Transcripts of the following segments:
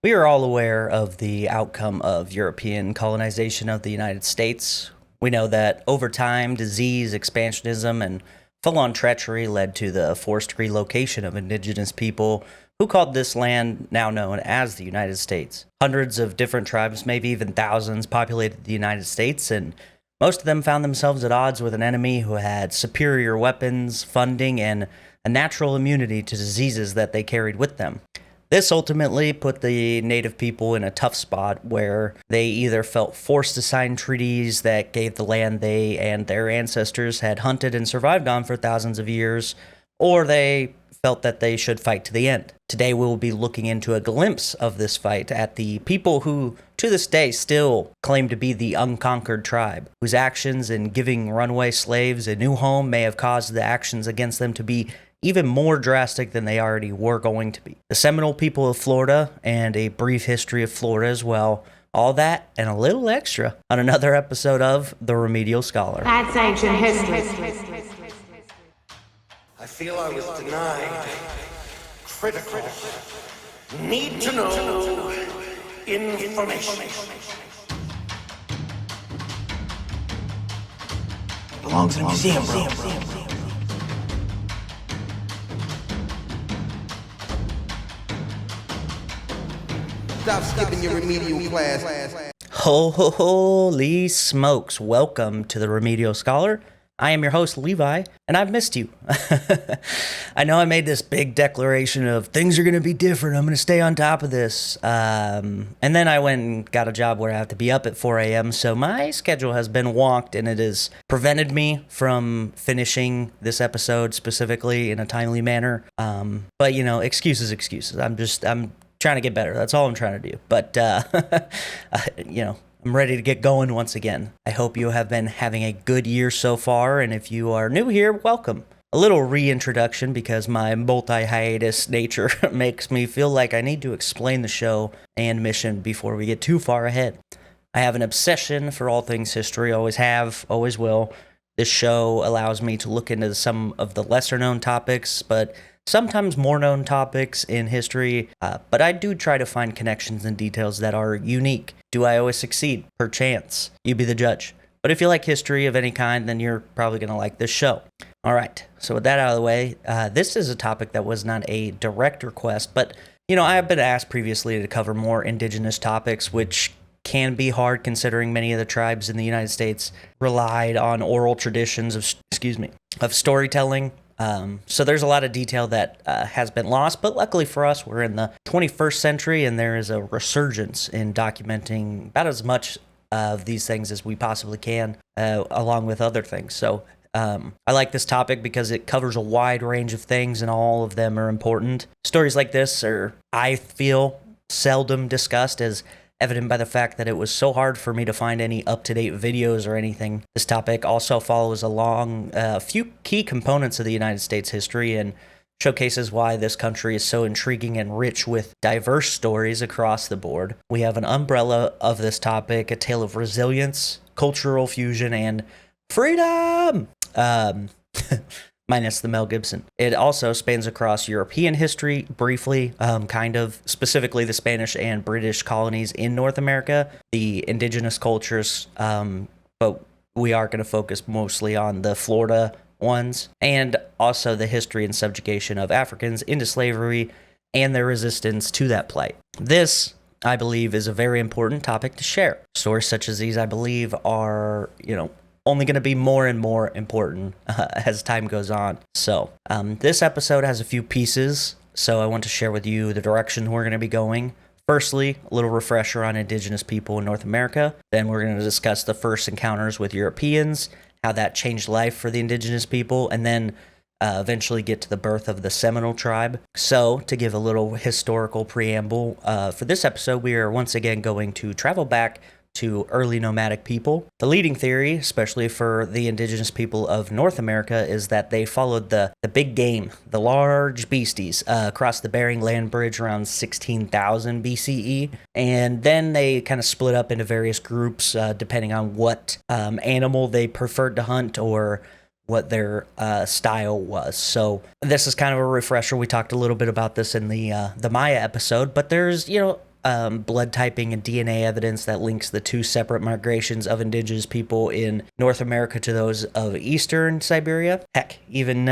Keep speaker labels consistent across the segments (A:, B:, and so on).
A: We are all aware of the outcome of European colonization of the United States. We know that over time, disease, expansionism, and full on treachery led to the forced relocation of indigenous people who called this land now known as the United States. Hundreds of different tribes, maybe even thousands, populated the United States, and most of them found themselves at odds with an enemy who had superior weapons, funding, and a natural immunity to diseases that they carried with them. This ultimately put the native people in a tough spot where they either felt forced to sign treaties that gave the land they and their ancestors had hunted and survived on for thousands of years, or they felt that they should fight to the end. Today we will be looking into a glimpse of this fight at the people who, to this day, still claim to be the Unconquered tribe, whose actions in giving runaway slaves a new home may have caused the actions against them to be even more drastic than they already were going to be. The Seminole people of Florida, and a brief history of Florida as well. All that and a little extra on another episode of The Remedial Scholar.
B: That's ancient history.
C: I feel I was denied critical, need to know information.
D: Belongs in a museum, bro.
E: Stop skipping your remedial class.
A: Holy smokes. Welcome to the Remedial Scholar. I am your host, Levi, and I've missed you. I know I made this big declaration of things are going to be different. I'm going to stay on top of this. And then I went and got a job where I have to be up at 4 a.m. So my schedule has been wonked, and it has prevented me from finishing this episode specifically in a timely manner. But, you know, excuses. I'm trying to get better. That's all I'm trying to do. But, I'm ready to get going once again. I hope you have been having a good year so far, and if you are new here, welcome. A little reintroduction because my multi-hiatus nature makes me feel like I need to explain the show and mission before we get too far ahead. I have an obsession for all things history, always have, always will. This show allows me to look into some of the lesser-known topics, but sometimes more known topics in history, but I do try to find connections and details that are unique. Do I always succeed? Perchance. You be the judge. But if you like history of any kind, then you're probably going to like this show. All right, so with that out of the way, this is a topic that was not a direct request, but, you know, I have been asked previously to cover more indigenous topics, which can be hard considering many of the tribes in the United States relied on oral traditions of storytelling. So there's a lot of detail that has been lost, but luckily for us, we're in the 21st century, and there is a resurgence in documenting about as much of these things as we possibly can, along with other things. So I like this topic because it covers a wide range of things, and all of them are important. Stories like this are, I feel, seldom discussed, as evident by the fact that it was so hard for me to find any up-to-date videos or anything. This topic also follows along a few key components of the United States history and showcases why this country is so intriguing and rich with diverse stories across the board. We have an umbrella of this topic, a tale of resilience, cultural fusion, and freedom! Minus the Mel Gibson. It also spans across European history, briefly, specifically the Spanish and British colonies in North America, the indigenous cultures, but we are going to focus mostly on the Florida ones, and also the history and subjugation of Africans into slavery and their resistance to that plight. This, I believe, is a very important topic to share. Stories such as these, I believe, are, only going to be more and more important as time goes on. So this episode has a few pieces, so I want to share with you the direction we're going to be going. Firstly, a little refresher on indigenous people in North America. Then we're going to discuss the first encounters with Europeans, how that changed life for the indigenous people, and then eventually get to the birth of the Seminole tribe. So, to give a little historical preamble, for this episode, we are once again going to travel back to early nomadic people. The leading theory, especially for the indigenous people of North America, is that they followed the big game, the large beasties, across the Bering Land Bridge around 16,000 BCE, and then they kind of split up into various groups depending on what animal they preferred to hunt or what their style was. So this is kind of a refresher. We talked a little bit about this in the Maya episode, but there's, blood typing and DNA evidence that links the two separate migrations of indigenous people in North America to those of Eastern Siberia. Heck, even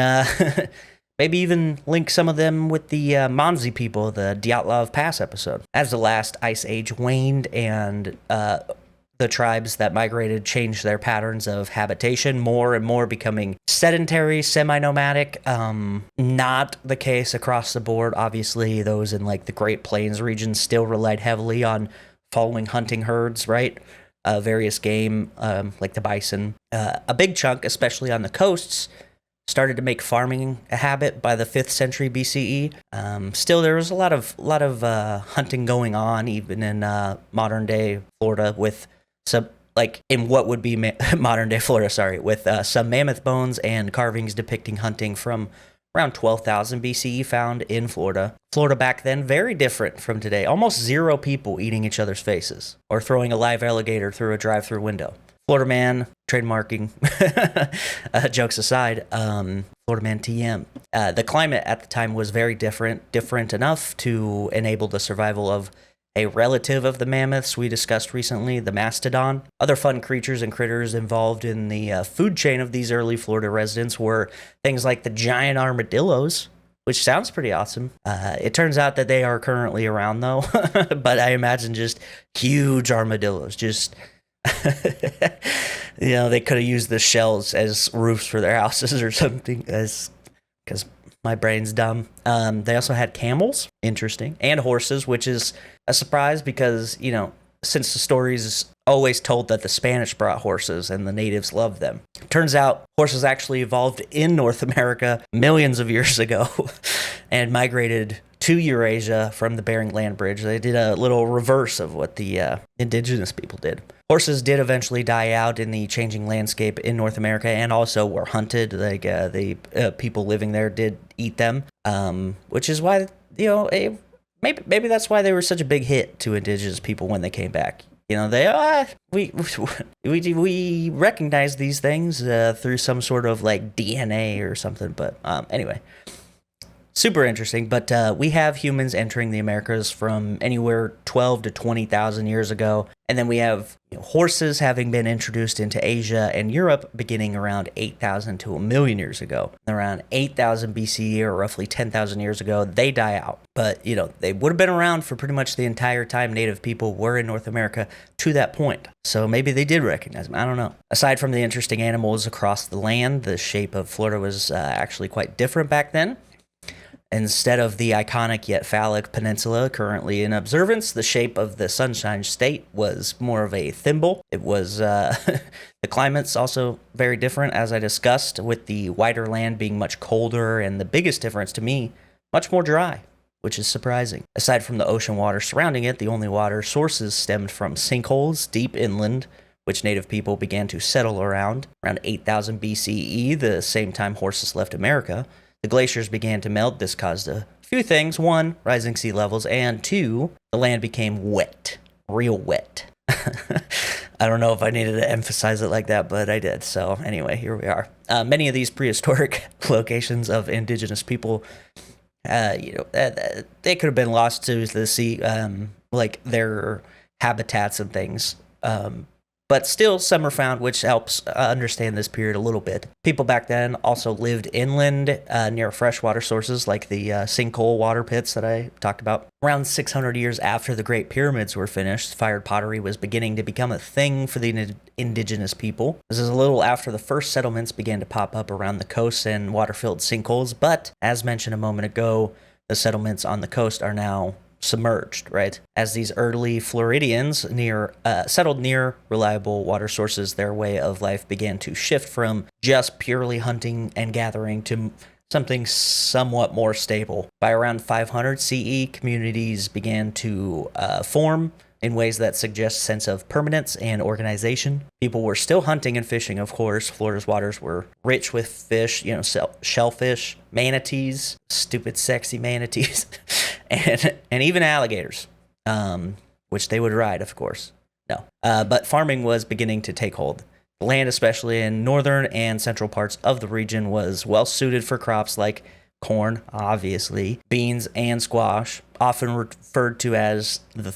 A: maybe even link some of them with the Manzi people, the Dyatlov Pass episode. As the last ice age waned and the tribes that migrated changed their patterns of habitation, more and more becoming sedentary, semi-nomadic. Not the case across the board. Obviously, those in like the Great Plains region still relied heavily on following hunting herds, right? Various game, like the bison. A big chunk, especially on the coasts, started to make farming a habit by the 5th century BCE. Still, there was a lot of hunting going on, even in modern day Florida, with some, like in what would be modern day Florida, with some mammoth bones and carvings depicting hunting from around 12,000 BCE found in Florida. Florida back then, very different from today. Almost zero people eating each other's faces or throwing a live alligator through a drive-through window. Florida man, trademarking, jokes aside, Florida man TM. The climate at the time was very different enough to enable the survival of a relative of the mammoths we discussed recently, the mastodon. Other fun creatures and critters involved in the food chain of these early Florida residents were things like the giant armadillos, which sounds pretty awesome. It turns out that they are currently around, though, but I imagine just huge armadillos, just... they could have used the shells as roofs for their houses or something, because my brain's dumb. They also had camels, interesting, and horses, which is a surprise because, since the stories always told that the Spanish brought horses and the natives loved them. Turns out horses actually evolved in North America millions of years ago and migrated to Eurasia from the Bering Land Bridge. They did a little reverse of what the indigenous people did. Horses did eventually die out in the changing landscape in North America and also were hunted. Like the people living there did eat them, which is why, maybe that's why they were such a big hit to indigenous people when they came back. We recognize these things through some sort of like DNA or something. But anyway. Super interesting, but we have humans entering the Americas from anywhere 12 to 20,000 years ago, and then we have horses having been introduced into Asia and Europe beginning around 8,000 to a million years ago. Around 8,000 BCE, or roughly 10,000 years ago, they die out. But, they would have been around for pretty much the entire time native people were in North America to that point. So maybe they did recognize them. I don't know. Aside from the interesting animals across the land, the shape of Florida was actually quite different back then. Instead of the iconic yet phallic peninsula currently in observance, the shape of the Sunshine State was more of a thimble. It was, the climate's also very different, as I discussed, with the wider land being much colder, and the biggest difference to me, much more dry, which is surprising. Aside from the ocean water surrounding it, the only water sources stemmed from sinkholes deep inland, which native people began to settle around 8,000 BCE, the same time horses left America. The glaciers began to melt. This caused a few things. 1, rising sea levels, and 2, the land became wet. Real wet. I don't know if I needed to emphasize it like that, but I did. So anyway, here we are. Many of these prehistoric locations of indigenous people, they could have been lost to the sea, like their habitats and things. But still, some are found, which helps understand this period a little bit. People back then also lived inland near freshwater sources like the sinkhole water pits that I talked about. Around 600 years after the Great Pyramids were finished, fired pottery was beginning to become a thing for the indigenous people. This is a little after the first settlements began to pop up around the coast and water-filled sinkholes, but as mentioned a moment ago, the settlements on the coast are now submerged, right? As these early Floridians settled near reliable water sources, their way of life began to shift from just purely hunting and gathering to something somewhat more stable. By around 500 CE, communities began to form in ways that suggest a sense of permanence and organization. People were still hunting and fishing, of course. Florida's waters were rich with fish, shellfish, manatees, stupid sexy manatees, and even alligators, which they would ride, of course. No. But farming was beginning to take hold. The land, especially in northern and central parts of the region, was well suited for crops like corn, obviously, beans, and squash, often referred to as the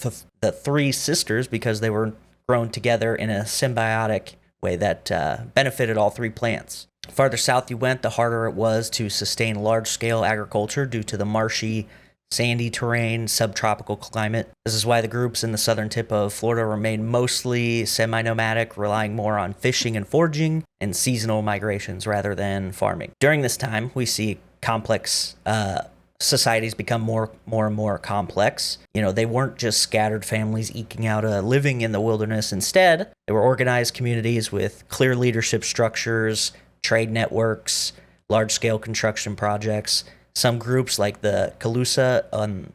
A: three sisters because they were grown together in a symbiotic way that benefited all three plants. Farther south you went, the harder it was to sustain large-scale agriculture due to the marshy, sandy terrain, subtropical climate. This is why the groups in the southern tip of Florida remained mostly semi-nomadic, relying more on fishing and foraging and seasonal migrations rather than farming. During this time, we see complex societies become more and more complex. They weren't just scattered families eking out a living in the wilderness. Instead, they were organized communities with clear leadership structures, trade networks, large-scale construction projects. Some groups, like the Calusa on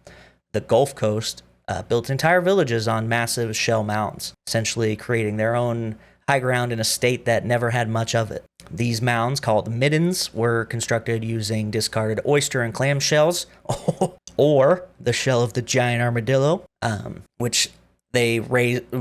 A: the Gulf Coast, built entire villages on massive shell mounds, essentially creating their own high ground in a state that never had much of it. These mounds, called middens, were constructed using discarded oyster and clam shells, or the shell of the giant armadillo, which they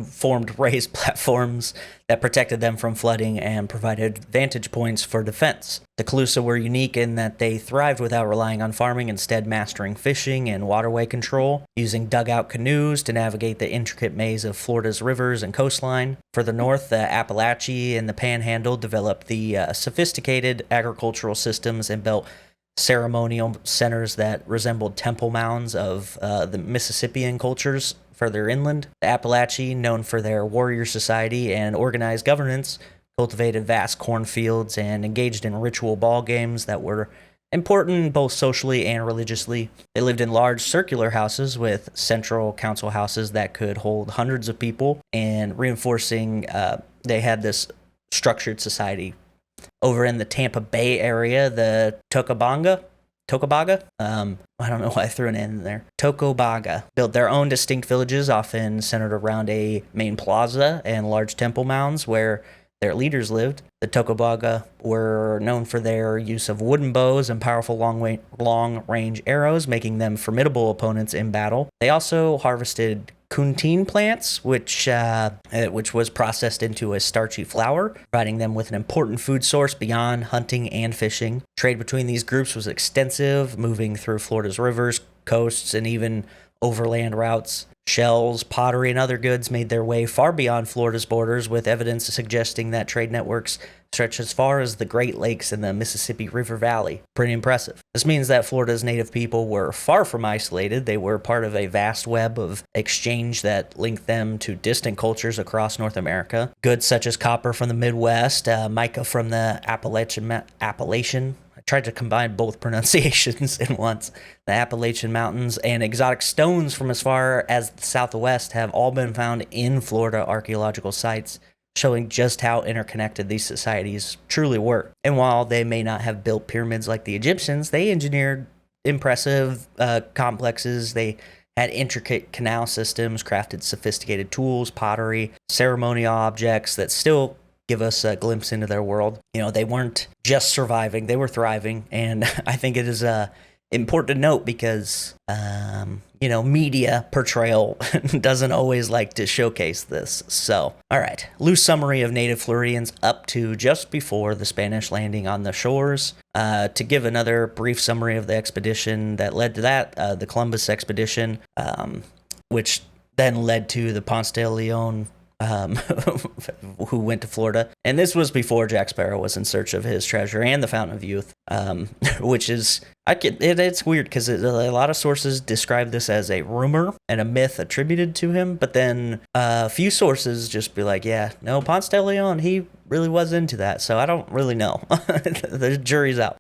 A: formed raised platforms that protected them from flooding and provided vantage points for defense. The Calusa were unique in that they thrived without relying on farming, instead mastering fishing and waterway control, using dugout canoes to navigate the intricate maze of Florida's rivers and coastline. Further north, the Appalachee and the Panhandle developed the sophisticated agricultural systems and built ceremonial centers that resembled temple mounds of the Mississippian cultures further inland. The Appalachee, known for their warrior society and organized governance, cultivated vast cornfields and engaged in ritual ball games that were important both socially and religiously. They lived in large circular houses with central council houses that could hold hundreds of people, and reinforcing they had this structured society. Over in the Tampa Bay area, the Tocobaga, I don't know why I threw an N in there. Tocobaga built their own distinct villages, often centered around a main plaza and large temple mounds where their leaders lived. The Tocobaga were known for their use of wooden bows and powerful long-range arrows, making them formidable opponents in battle. They also harvested kuntine plants, which was processed into a starchy flour, providing them with an important food source beyond hunting and fishing. Trade between these groups was extensive, moving through Florida's rivers, coasts, and even overland routes. Shells, pottery, and other goods made their way far beyond Florida's borders, with evidence suggesting that trade networks stretch as far as the Great Lakes and the Mississippi River Valley. Pretty impressive. This means that Florida's native people were far from isolated. They were part of a vast web of exchange that linked them to distant cultures across North America. Goods such as copper from the Midwest, mica from the Appalachian. I tried to combine both pronunciations in once. The Appalachian Mountains and exotic stones from as far as the Southwest have all been found in Florida archaeological sites, showing just how interconnected these societies truly were. And while they may not have built pyramids like the Egyptians, they engineered impressive complexes. They had intricate canal systems, crafted sophisticated tools, pottery, ceremonial objects that still give us a glimpse into their world. They weren't just surviving, they were thriving. And I think it is important to note because, media portrayal doesn't always like to showcase this. So, all right, loose summary of native Floridians up to just before the Spanish landing on the shores. To give another brief summary of the expedition that led to that, the Columbus expedition, which then led to the Ponce de Leon, who went to Florida. And this was before Jack Sparrow was in search of his treasure and the Fountain of Youth, which is, it's weird because a lot of sources describe this as a rumor and a myth attributed to him, but then a few sources just be like, yeah, no, Ponce de Leon, he really was into that, so I don't really know. The jury's out.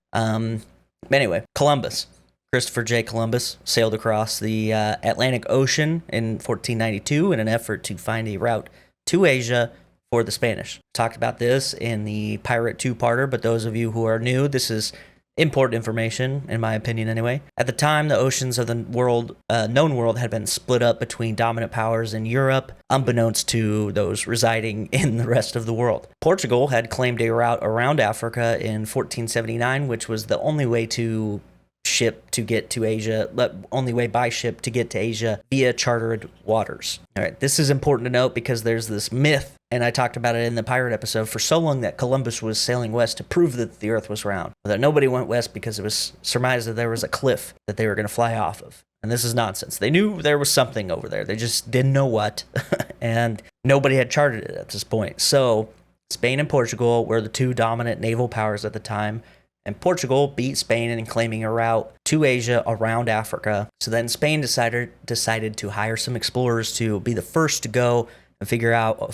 A: Anyway, Columbus. Christopher J. Columbus sailed across the Atlantic Ocean in 1492 in an effort to find a route to Asia for the Spanish. Talked about this in the Pirate two-parter, but those of you who are new, this is important information, in my opinion anyway. At the time, the oceans of the known world had been split up between dominant powers in Europe, unbeknownst to those residing in the rest of the world. Portugal had claimed a route around Africa in 1479, which was the only way to ship to get to Asia, but only way by ship to get to Asia via chartered waters. All right, this is important to note because there's this myth, and I talked about it in the pirate episode for so long, that Columbus was sailing west to prove that the earth was round, but that nobody went west because it was surmised that there was a cliff that they were going to fly off of. And this is nonsense. They knew there was something over there. They just didn't know what, and nobody had charted it at this point. So Spain and Portugal were the two dominant naval powers at the time, and Portugal beat Spain in claiming a route to Asia around Africa. So then Spain decided to hire some explorers to be the first to go and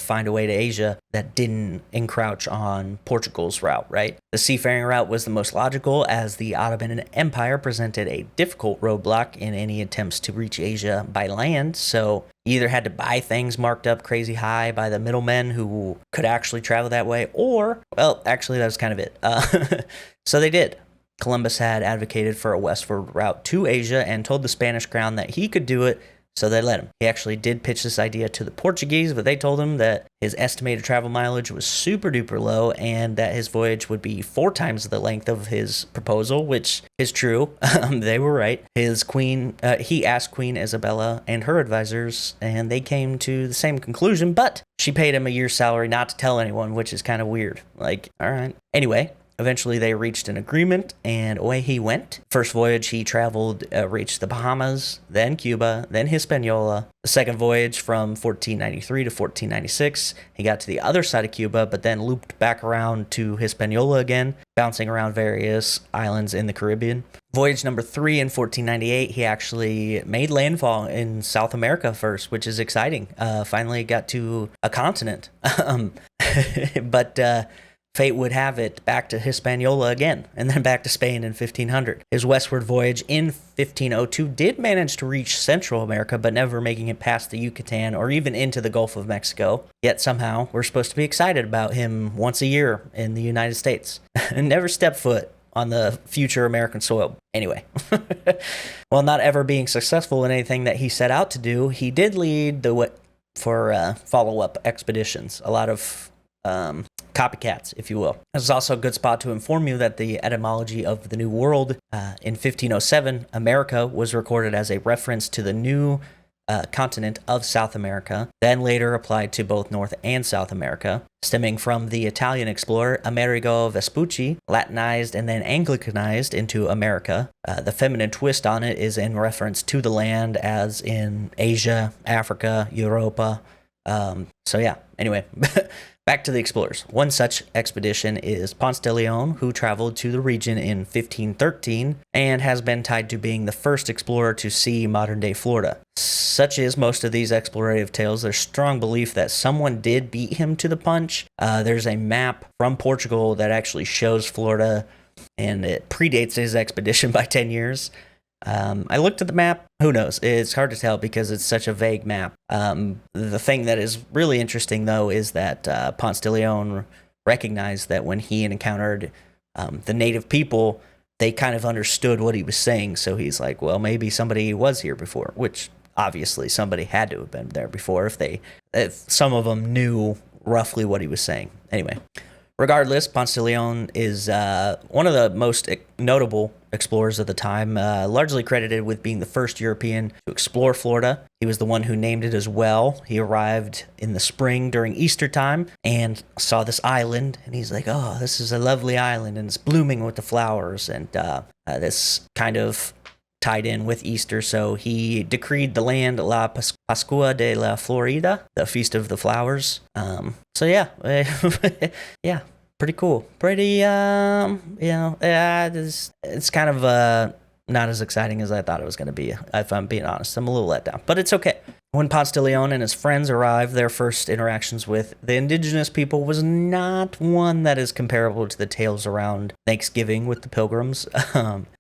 A: find a way to Asia that didn't encroach on Portugal's route, right? The seafaring route was the most logical, as the Ottoman Empire presented a difficult roadblock in any attempts to reach Asia by land. So you either had to buy things marked up crazy high by the middlemen who could actually travel that way, or, well, actually that was kind of it. So they did. Columbus had advocated for a westward route to Asia and told the Spanish crown that he could do it, so they let him. He actually did pitch this idea to the Portuguese, but they told him that his estimated travel mileage was super duper low and that his voyage would be 4 times the length of his proposal, which is true. They were right. He asked Queen Isabella and her advisors, and they came to the same conclusion, but she paid him a year's salary not to tell anyone, which is kind of weird. Like, all right. Anyway, eventually they reached an agreement, and away he went. First voyage he traveled, reached the Bahamas, then Cuba, then Hispaniola. The second voyage from 1493 to 1496, he got to the other side of Cuba, but then looped back around to Hispaniola again, bouncing around various islands in the Caribbean. Voyage number 3 in 1498, he actually made landfall in South America first, which is exciting. Finally got to a continent. But fate would have it back to Hispaniola again, and then back to Spain in 1500. His westward voyage in 1502 did manage to reach Central America, but never making it past the Yucatan or even into the Gulf of Mexico. Yet somehow we're supposed to be excited about him once a year in the United States. And never stepped foot on the future American soil. Anyway, while not ever being successful in anything that he set out to do, he did lead the way for follow-up expeditions. A lot of copycats, if you will. This is also a good spot to inform you that the etymology of the New World in 1507, America was recorded as a reference to the new continent of South America, then later applied to both North and South America, stemming from the Italian explorer Amerigo Vespucci, Latinized and then Anglicanized into America. The feminine twist on it is in reference to the land, as in Asia, Africa, Europa. So yeah, anyway, back to the explorers. One such expedition is Ponce de Leon, who traveled to the region in 1513 and has been tied to being the first explorer to see modern-day Florida. Such is most of these explorative tales. There's strong belief that someone did beat him to the punch. There's a map from Portugal that actually shows Florida, and it predates his expedition by 10 years. I looked at the map. Who knows? It's hard to tell because it's such a vague map. The thing that is really interesting, though, is that Ponce de Leon recognized that when he encountered the native people, they kind of understood what he was saying. So he's like, well, maybe somebody was here before, which obviously somebody had to have been there before if some of them knew roughly what he was saying. Anyway, regardless, Ponce de Leon is one of the most notable explorers of the time, largely credited with being the first European to explore Florida. He was the one who named it as well. He arrived in the spring during Easter time and saw this island, and he's like, oh, this is a lovely island, and it's blooming with the flowers, and this kind of tied in with Easter, so he decreed the land La Pascua de la Florida, the Feast of the Flowers. So yeah, yeah. Pretty cool. Pretty, it's kind of not as exciting as I thought it was going to be, if I'm being honest. I'm a little let down, but it's okay. When Ponce de Leon and his friends arrived, their first interactions with the indigenous people was not one that is comparable to the tales around Thanksgiving with the Pilgrims.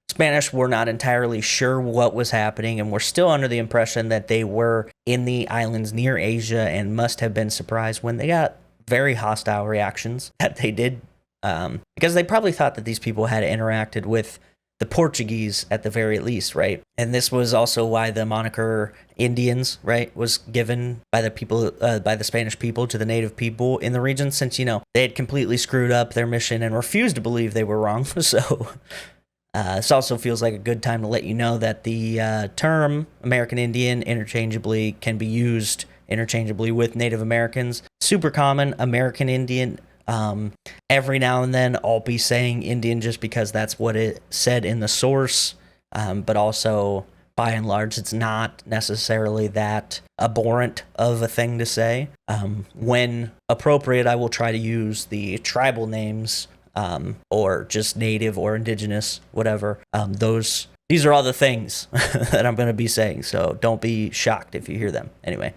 A: Spanish were not entirely sure what was happening and were still under the impression that they were in the islands near Asia and must have been surprised when they got very hostile reactions that they did, because they probably thought that these people had interacted with the Portuguese at the very least, right? And this was also why the moniker Indians, right, was given by the people, by the Spanish people to the native people in the region, since, they had completely screwed up their mission and refused to believe they were wrong. So This also feels like a good time to let you know that the term American Indian interchangeably can be used interchangeably with Native Americans. Super common, American Indian. Every now and then I'll be saying Indian just because that's what it said in the source, but also by and large it's not necessarily that abhorrent of a thing to say. When appropriate, I will try to use the tribal names, or just native or indigenous, whatever. These are all the things that I'm going to be saying, so don't be shocked if you hear them. Anyway,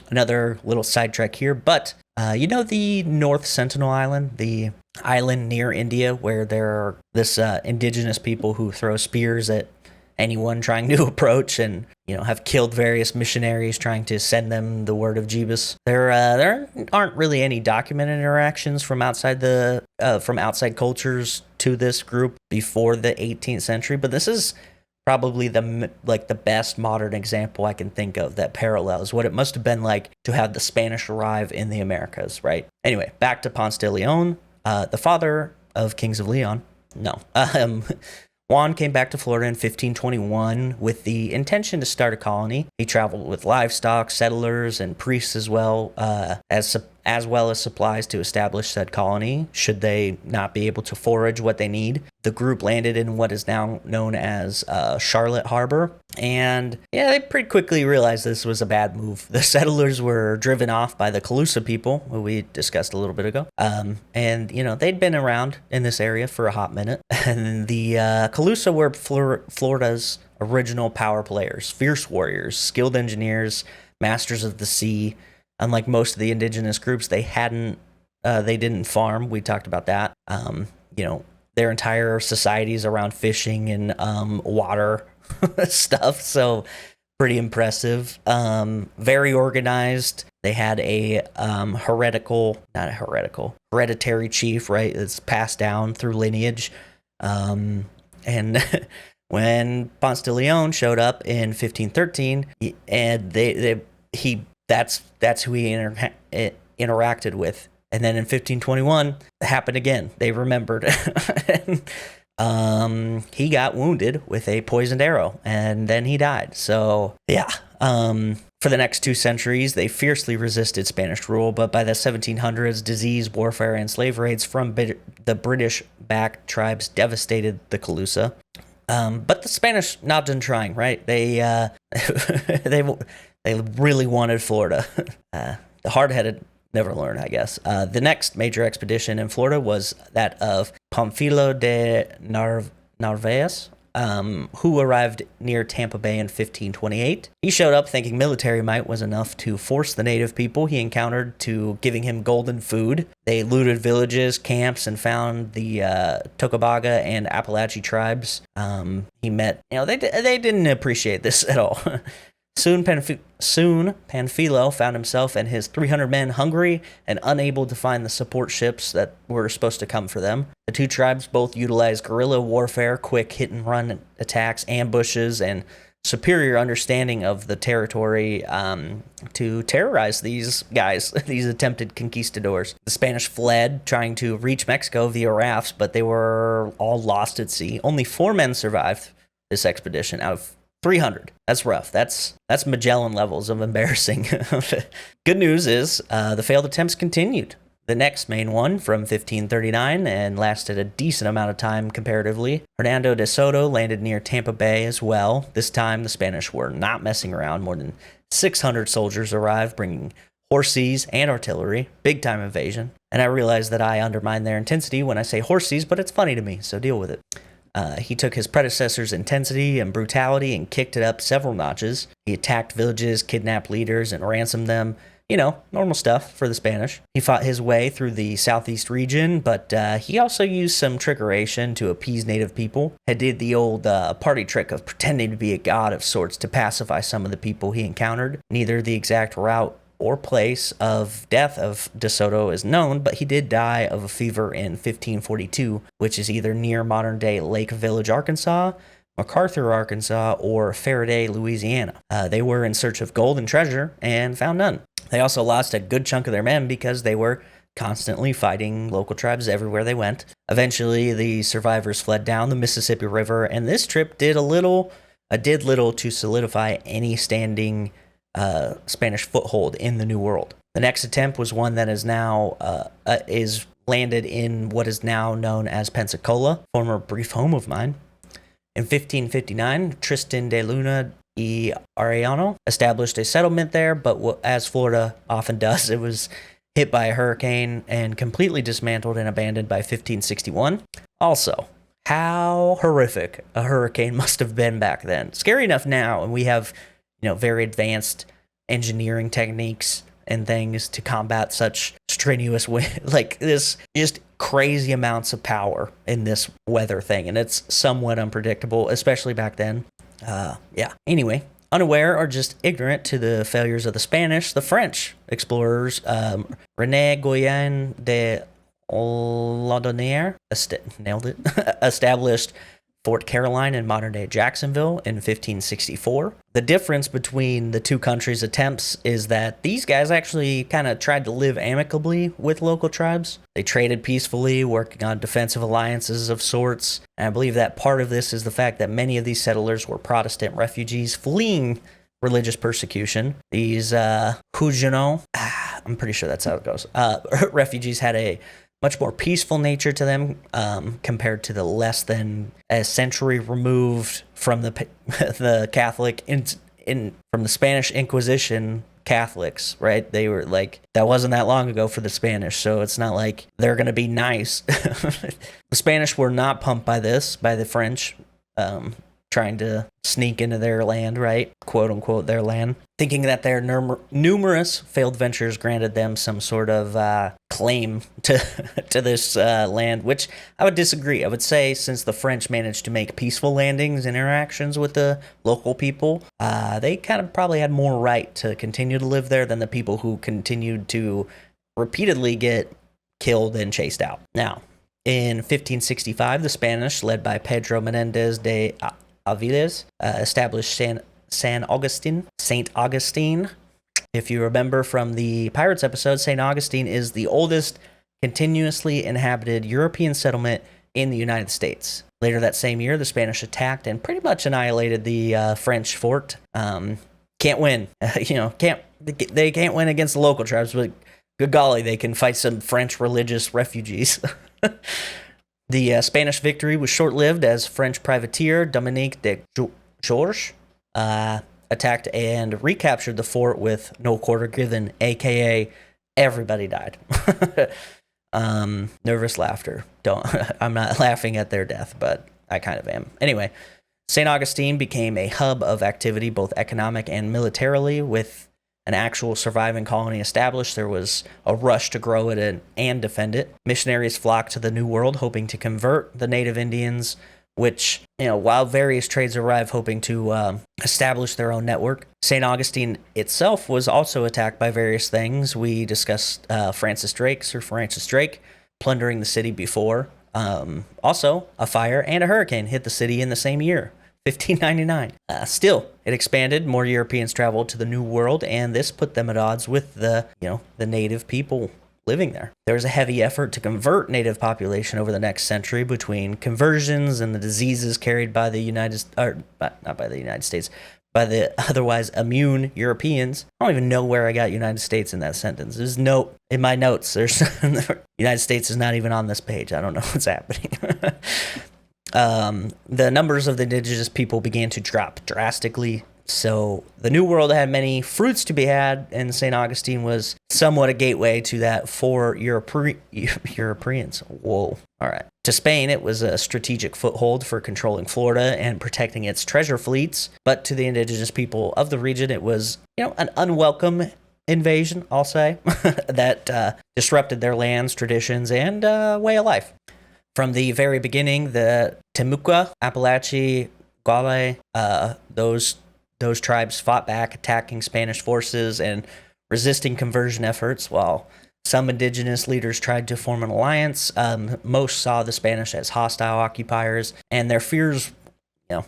A: another little sidetrack here, but you know the North Sentinel Island, the island near India where there are this indigenous people who throw spears at anyone trying to approach and, you know, have killed various missionaries trying to send them the word of Jebus. There aren't really any documented interactions from outside outside cultures to this group before the 18th century, but this is probably the best modern example I can think of that parallels what it must have been like to have the Spanish arrive in the Americas, right? Anyway, back to Ponce de Leon, the father of Kings of Leon. No. Juan came back to Florida in 1521 with the intention to start a colony. He traveled with livestock, settlers, and priests as well as supplies to establish said colony, should they not be able to forage what they need. The group landed in what is now known as Charlotte Harbor, and yeah, they pretty quickly realized this was a bad move. The settlers were driven off by the Calusa people, who we discussed a little bit ago, and you know, they'd been around in this area for a hot minute, and the Calusa were Florida's original power players, fierce warriors, skilled engineers, masters of the sea. Unlike most of the indigenous groups, they didn't farm. We talked about that. You know, their entire societies around fishing and water stuff. So pretty impressive. Very organized. They had a hereditary chief, right? It's passed down through lineage. And when Ponce de Leon showed up in 1513, that's who he interacted with. And then in 1521, it happened again. They remembered. He got wounded with a poisoned arrow, and then he died. So, yeah. For the next 2 centuries, they fiercely resisted Spanish rule, but by the 1700s, disease, warfare, and slave raids from the British-backed tribes devastated the Calusa. But the Spanish not done trying, right? They really wanted Florida. The hard-headed never learn, I guess. The next major expedition in Florida was that of Pamphilo de Narvaez, who arrived near Tampa Bay in 1528. He showed up thinking military might was enough to force the native people he encountered to giving him golden food. They looted villages, camps, and found the Tocobaga and Appalachian tribes. He met, they didn't appreciate this at all. Soon, Pamphilo found himself and his 300 men hungry and unable to find the support ships that were supposed to come for them. The two tribes both utilized guerrilla warfare, quick hit-and-run attacks, ambushes, and superior understanding of the territory to terrorize these guys, these attempted conquistadors. The Spanish fled, trying to reach Mexico via rafts, but they were all lost at sea. Only 4 men survived this expedition out of 300. That's rough. That's Magellan levels of embarrassing. Good news is the failed attempts continued. The next main one from 1539 and lasted a decent amount of time comparatively. Hernando de Soto landed near Tampa Bay as well. This time the Spanish were not messing around. More than 600 soldiers arrived, bringing horses and artillery. Big time invasion. And I realize that I undermine their intensity when I say horses, but it's funny to me, so deal with it. He took his predecessor's intensity and brutality and kicked it up several notches. He attacked villages, kidnapped leaders, and ransomed them. Normal stuff for the Spanish. He fought his way through the southeast region, but he also used some trickeration to appease native people. He did the old party trick of pretending to be a god of sorts to pacify some of the people he encountered. Neither the exact route or place of death of De Soto is known, but he did die of a fever in 1542, which is either near modern-day Lake Village, Arkansas, MacArthur, Arkansas, or Faraday, Louisiana. They were in search of gold and treasure and found none. They also lost a good chunk of their men because they were constantly fighting local tribes everywhere they went. Eventually, the survivors fled down the Mississippi River, and this trip did little to solidify any standing Spanish foothold in the New World. The next attempt was one that is landed in what is now known as Pensacola, former brief home of mine. In 1559, Tristan de Luna y Arellano established a settlement there, but as Florida often does, it was hit by a hurricane and completely dismantled and abandoned by 1561. Also, how horrific a hurricane must have been back then. Scary enough now, and we have, very advanced engineering techniques and things to combat such strenuous wind, like this, just crazy amounts of power in this weather thing, and it's somewhat unpredictable, especially back then. Anyway, unaware or just ignorant to the failures of the Spanish, the French explorers, René Goyen de Laudonnière, established Fort Caroline in modern-day Jacksonville in 1564. The difference between the two countries' attempts is that these guys actually kind of tried to live amicably with local tribes. They traded peacefully, working on defensive alliances of sorts. And I believe that part of this is the fact that many of these settlers were Protestant refugees fleeing religious persecution. These Huguenot, I'm pretty sure that's how it goes, refugees had a much more peaceful nature to them compared to the less than a century removed from the Catholic from the Spanish Inquisition Catholics, right? They were like, that wasn't that long ago for the Spanish, so it's not like they're going to be nice. The Spanish were not pumped by the French trying to sneak into their land, right? Quote unquote, their land. Thinking that their numerous failed ventures granted them some sort of claim to this land, which I would disagree. I would say since the French managed to make peaceful landings and interactions with the local people, they kind of probably had more right to continue to live there than the people who continued to repeatedly get killed and chased out. Now, in 1565, the Spanish, led by Pedro Menendez de Aviles, established St. Augustine. If you remember from the Pirates episode, St. Augustine is the oldest continuously inhabited European settlement in the United States. Later that same year, the Spanish attacked and pretty much annihilated the French fort. Can't win. They can't win against the local tribes, but good golly, they can fight some French religious refugees. The Spanish victory was short-lived as French privateer Dominique de Georges attacked and recaptured the fort with no quarter given, aka everybody died. Nervous laughter. I'm not laughing at their death, but I kind of am. Anyway, St. Augustine became a hub of activity, both economic and militarily, with an actual surviving colony established. There was a rush to grow it and defend it. Missionaries flocked to the New World, hoping to convert the native Indians, which, while various trades arrived hoping to establish their own network. St. Augustine itself was also attacked by various things. We discussed Sir Francis Drake, plundering the city before. Also, a fire and a hurricane hit the city in the same year. 1599. Still, it expanded. More Europeans traveled to the New World, and this put them at odds with the native people living there. There was a heavy effort to convert native population over the next century between conversions and the diseases carried by by the otherwise immune Europeans. I don't even know where I got United States in that sentence. There's no, in my notes, there's United States is not even on this page. I don't know what's happening. The numbers of the indigenous people began to drop drastically. So the New World had many fruits to be had, and St. Augustine was somewhat a gateway to that for Europeans. Whoa. All right. To Spain, it was a strategic foothold for controlling Florida and protecting its treasure fleets. But to the indigenous people of the region, it was, an unwelcome invasion, I'll say, that disrupted their lands, traditions, and way of life. From the very beginning, the Timucua, Apalachee, Guale, those tribes fought back, attacking Spanish forces and resisting conversion efforts, while some indigenous leaders tried to form an alliance. Most saw the Spanish as hostile occupiers, and their fears,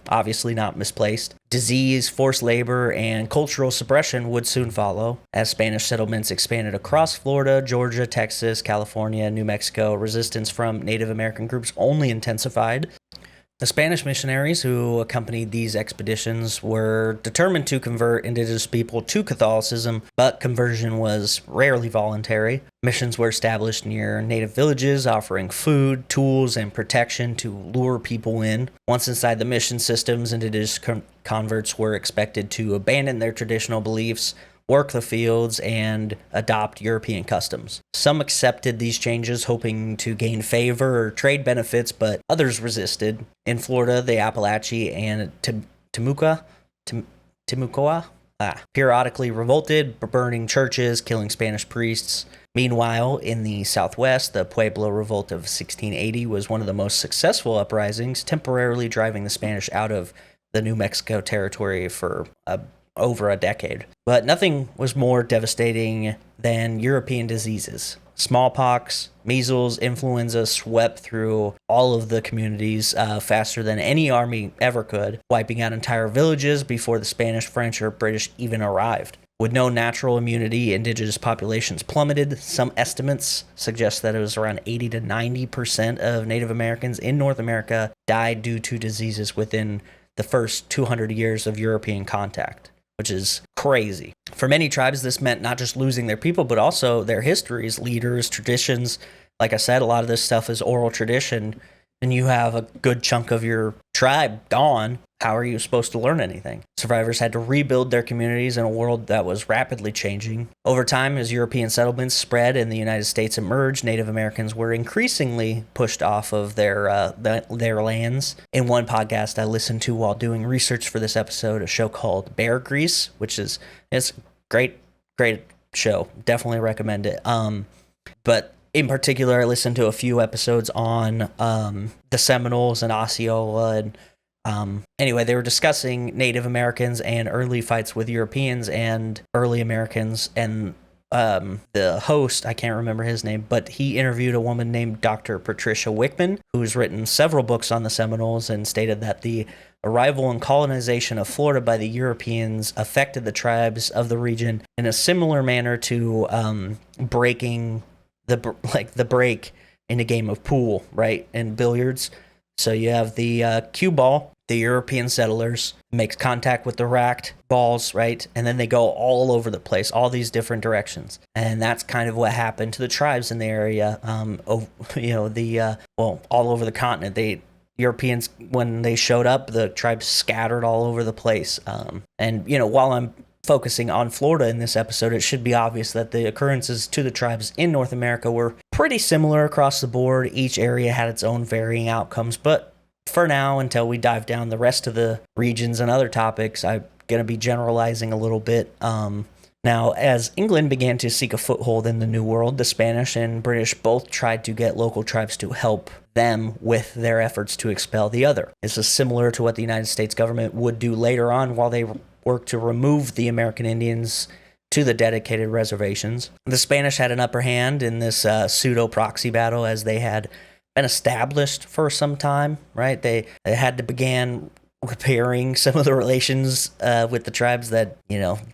A: obviously not misplaced. Disease, forced labor, and cultural suppression would soon follow as Spanish settlements expanded across Florida, Georgia, Texas, California, New Mexico. Resistance from Native American groups only intensified. The Spanish missionaries who accompanied these expeditions were determined to convert indigenous people to Catholicism, but conversion was rarely voluntary. Missions were established near native villages, offering food, tools, and protection to lure people in. Once inside the mission systems, indigenous converts were expected to abandon their traditional beliefs, work the fields, and adopt European customs. Some accepted these changes, hoping to gain favor or trade benefits, but others resisted. In Florida, the Appalachee and Timucua periodically revolted, burning churches, killing Spanish priests. Meanwhile, in the Southwest, the Pueblo Revolt of 1680 was one of the most successful uprisings, temporarily driving the Spanish out of the New Mexico territory for over a decade. But nothing was more devastating than European diseases. Smallpox, measles, influenza swept through all of the communities faster than any army ever could, wiping out entire villages before the Spanish, French, or British even arrived. With no natural immunity, indigenous populations plummeted. Some estimates suggest that it was around 80 to 90% of Native Americans in North America died due to diseases within the first 200 years of European contact, which is crazy. For many tribes, this meant not just losing their people, but also their histories, leaders, traditions. Like I said, a lot of this stuff is oral tradition, and you have a good chunk of your tribe gone. How are you supposed to learn anything? Survivors had to rebuild their communities in a world that was rapidly changing. Over time, as European settlements spread and the United States emerged, Native Americans were increasingly pushed off of their lands. In one podcast I listened to while doing research for this episode, a show called Bear Grease, which is it's great show. Definitely recommend it. But in particular, I listened to a few episodes on the Seminoles and Osceola and anyway, they were discussing Native Americans and early fights with Europeans and early Americans, and the host, I can't remember his name, but he interviewed a woman named Dr. Patricia Wickman, who's written several books on the Seminoles, and stated that the arrival and colonization of Florida by the Europeans affected the tribes of the region in a similar manner to breaking the break in a game of pool, right, and billiards. So you have the cue ball. The European settlers make contact with the racked balls, right? And then they go all over the place, all these different directions. And that's kind of what happened to the tribes in the area, all over the continent. Europeans, when they showed up, the tribes scattered all over the place. And while I'm focusing on Florida in this episode, it should be obvious that the occurrences to the tribes in North America were pretty similar across the board. Each area had its own varying outcomes, but for now, until we dive down the rest of the regions and other topics, I'm going to be generalizing a little bit. Now, as England began to seek a foothold in the New World, the Spanish and British both tried to get local tribes to help them with their efforts to expel the other. This is similar to what the United States government would do later on while they worked to remove the American Indians to the dedicated reservations. The Spanish had an upper hand in this pseudo-proxy battle, as they had been established for some time, right? They had to begin repairing some of the relations with the tribes that,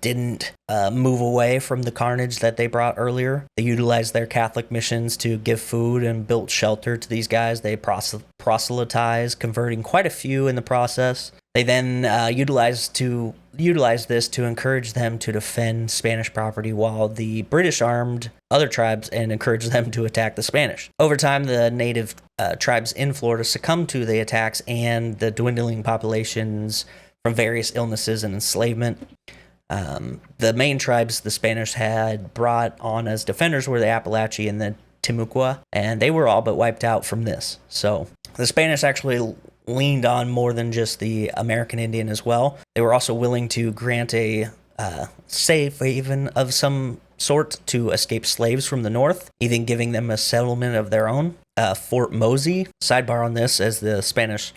A: didn't move away from the carnage that they brought earlier. They utilized their Catholic missions to give food and built shelter to these guys. They proselytized, converting quite a few in the process. They then utilized this to encourage them to defend Spanish property, while the British armed other tribes and encouraged them to attack the Spanish. Over time, the native tribes in Florida succumbed to the attacks and the dwindling populations from various illnesses and enslavement. The main tribes the Spanish had brought on as defenders were the Appalachee and the Timucua, and they were all but wiped out from this. So the Spanish actually leaned on more than just the American Indian as well. They were also willing to grant a safe haven of some sort to escape slaves from the north, even giving them a settlement of their own, Fort Mosey. Sidebar on this, as the Spanish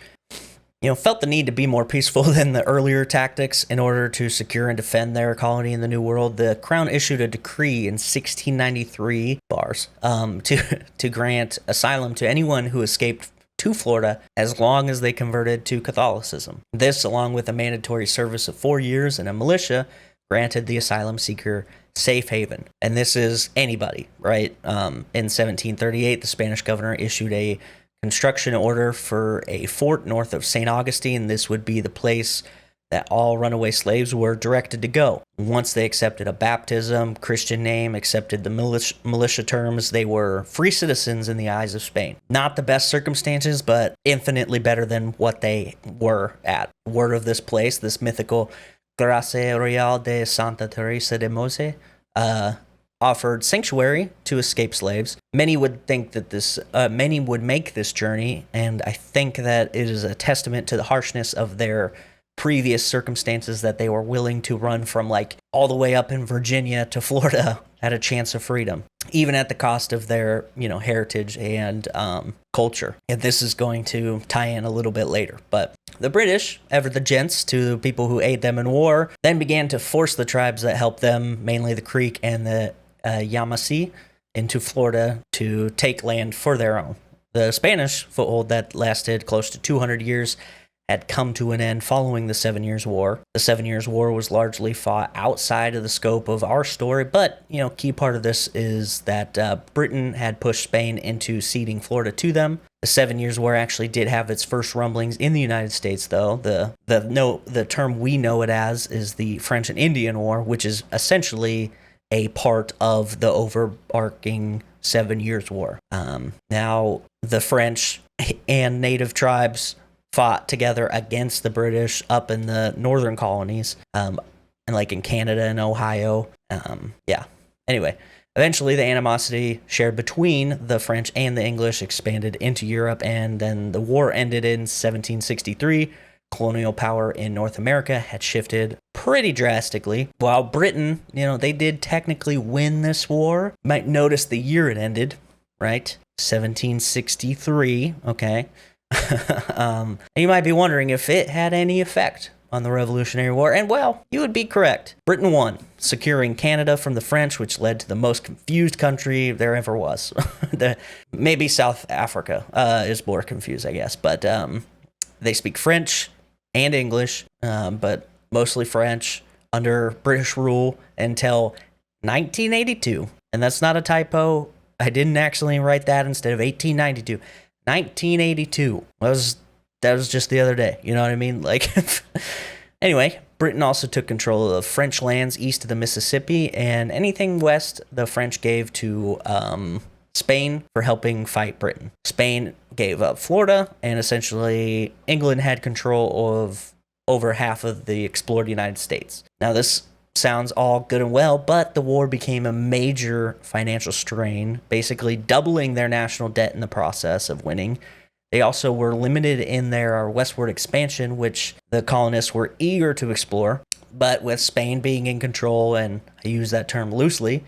A: felt the need to be more peaceful than the earlier tactics in order to secure and defend their colony in the New World. The Crown issued a decree in 1693 to grant asylum to anyone who escaped to Florida as long as they converted to Catholicism. This, along with a mandatory service of 4 years and a militia, granted the asylum seeker safe haven. And this is anybody, right? In 1738, the Spanish governor issued a construction order for a fort north of St. Augustine. This would be the place that all runaway slaves were directed to go. Once they accepted a baptism, Christian name, accepted the militia terms, they were free citizens in the eyes of Spain. Not the best circumstances, but infinitely better than what they were at. Word of this place, this mythical Gracia Real de Santa Teresa de Mose, offered sanctuary to escaped slaves. Many would think that many would make this journey, and I think that it is a testament to the harshness of their previous circumstances that they were willing to run from like all the way up in Virginia to Florida at a chance of freedom, even at the cost of their, heritage and culture. And this is going to tie in a little bit later. But the British, ever the gents to people who aid them in war, then began to force the tribes that helped them, mainly the Creek and the Yamasee, into Florida to take land for their own. The Spanish foothold that lasted close to 200 years had come to an end following the 7 Years' War. The 7 Years' War was largely fought outside of the scope of our story, but, key part of this is that Britain had pushed Spain into ceding Florida to them. The 7 Years' War actually did have its first rumblings in the United States, though. The term we know it as is the French and Indian War, which is essentially a part of the overarching 7 Years' War. Now, the French and native tribes fought together against the British up in the northern colonies, and like in Canada and Ohio. Anyway, eventually the animosity shared between the French and the English expanded into Europe, and then the war ended in 1763. Colonial power in North America had shifted pretty drastically. While Britain, they did technically win this war. You might notice the year it ended, right? 1763, okay? And you might be wondering if it had any effect on the Revolutionary War, and well, you would be correct. Britain won, securing Canada from the French, which led to the most confused country there ever was. Maybe South Africa is more confused, I guess, but they speak French and English, but mostly French under British rule until 1982, and that's not a typo. I didn't actually write that instead of 1892. 1982. That was just the other day. You know what I mean? Anyway, Britain also took control of French lands east of the Mississippi, and anything west the French gave to Spain for helping fight Britain. Spain gave up Florida, and essentially England had control of over half of the explored United States. Now, this sounds all good and well, but the war became a major financial strain, basically doubling their national debt in the process of winning. They also were limited in their westward expansion, which the colonists were eager to explore. But with Spain being in control, and I use that term loosely,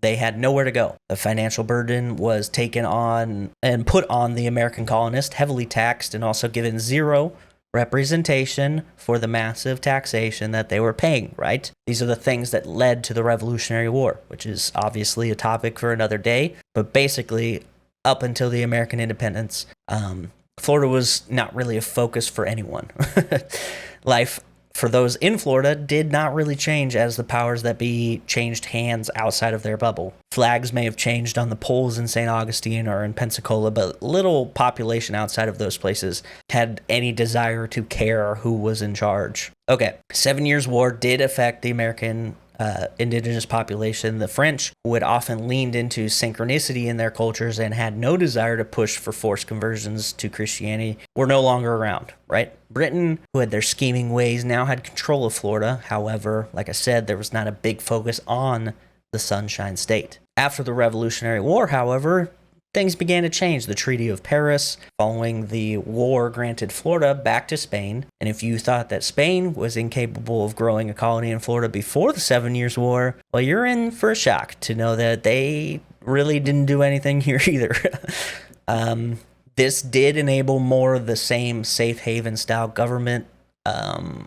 A: they had nowhere to go. The financial burden was taken on and put on the American colonists, heavily taxed and also given zero representation for the massive taxation that they were paying, right? These are the things that led to the Revolutionary War, which is obviously a topic for another day. But basically, up until the American independence, Florida was not really a focus for anyone. Life for those in Florida did not really change as the powers that be changed hands outside of their bubble. Flags may have changed on the poles in St. Augustine or in Pensacola, but little population outside of those places had any desire to care who was in charge. Okay, 7 Years' War did affect the American indigenous population. The French, who had often leaned into synchronicity in their cultures and had no desire to push for forced conversions to Christianity, were no longer around, right? Britain, who had their scheming ways, now had control of Florida. However, like I said, there was not a big focus on the Sunshine State. After the Revolutionary War, however, things began to change. The Treaty of Paris, following the war, granted Florida back to Spain. And if you thought that Spain was incapable of growing a colony in Florida before the 7 Years' War, well, you're in for a shock to know that they really didn't do anything here either. This did enable more of the same safe haven style government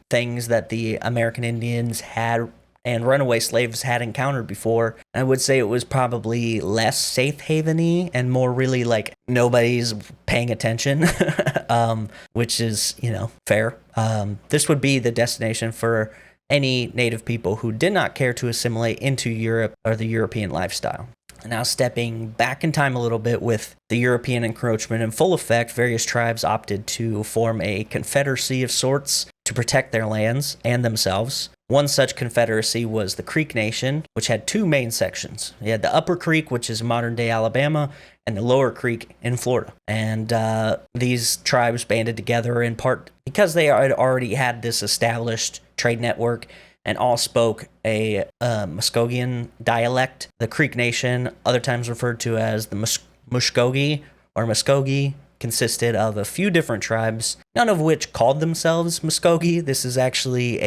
A: things that the American Indians had and runaway slaves had encountered before. I would say it was probably less safe haveny and more really like nobody's paying attention, which is, fair. This would be the destination for any native people who did not care to assimilate into Europe or the European lifestyle. Now, stepping back in time a little bit, with the European encroachment in full effect, various tribes opted to form a confederacy of sorts to protect their lands and themselves. One such confederacy was the Creek Nation, which had two main sections. You had the Upper Creek, which is modern-day Alabama, and the Lower Creek in Florida. And these tribes banded together in part because they had already had this established trade network and all spoke a Muskogean dialect. The Creek Nation, other times referred to as the Muskogee or Muskogee, consisted of a few different tribes, none of which called themselves Muskogee. This is actually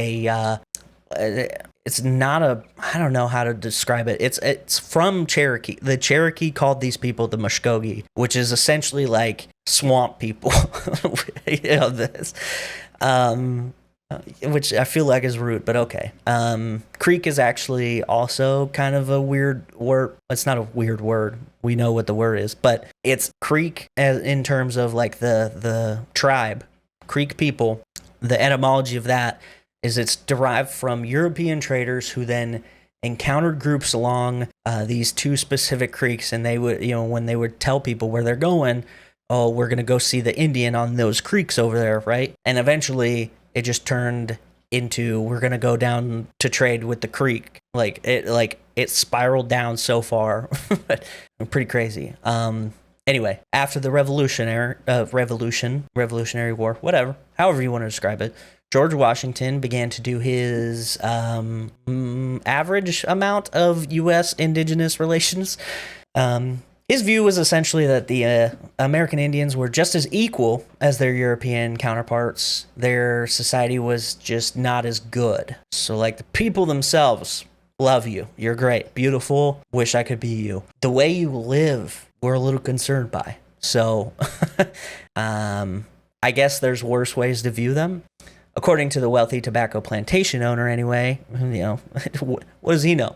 A: it's not a, I don't know how to describe it. It's from Cherokee. The Cherokee called these people the Muskogee, which is essentially like swamp people. This. Which I feel like is rude, but okay. Creek is actually also kind of a weird word. It's not a weird word. We know what the word is, but it's Creek as in terms of like the tribe, Creek people. The etymology of that is it's derived from European traders who then encountered groups along these two specific creeks, and they would, when they would tell people where they're going, oh, we're going to go see the Indian on those creeks over there, right? And eventually it just turned into, we're going to go down to trade with the creek. It spiraled down so far. Pretty crazy. Anyway, after the Revolutionary War, whatever, however you want to describe it, George Washington began to do his average amount of U.S. indigenous relations. His view was essentially that the American Indians were just as equal as their European counterparts. Their society was just not as good. So, like, the people themselves love you. You're great. Beautiful. Wish I could be you. The way you live, we're a little concerned by. So, I guess there's worse ways to view them. According to the wealthy tobacco plantation owner, anyway, what does he know?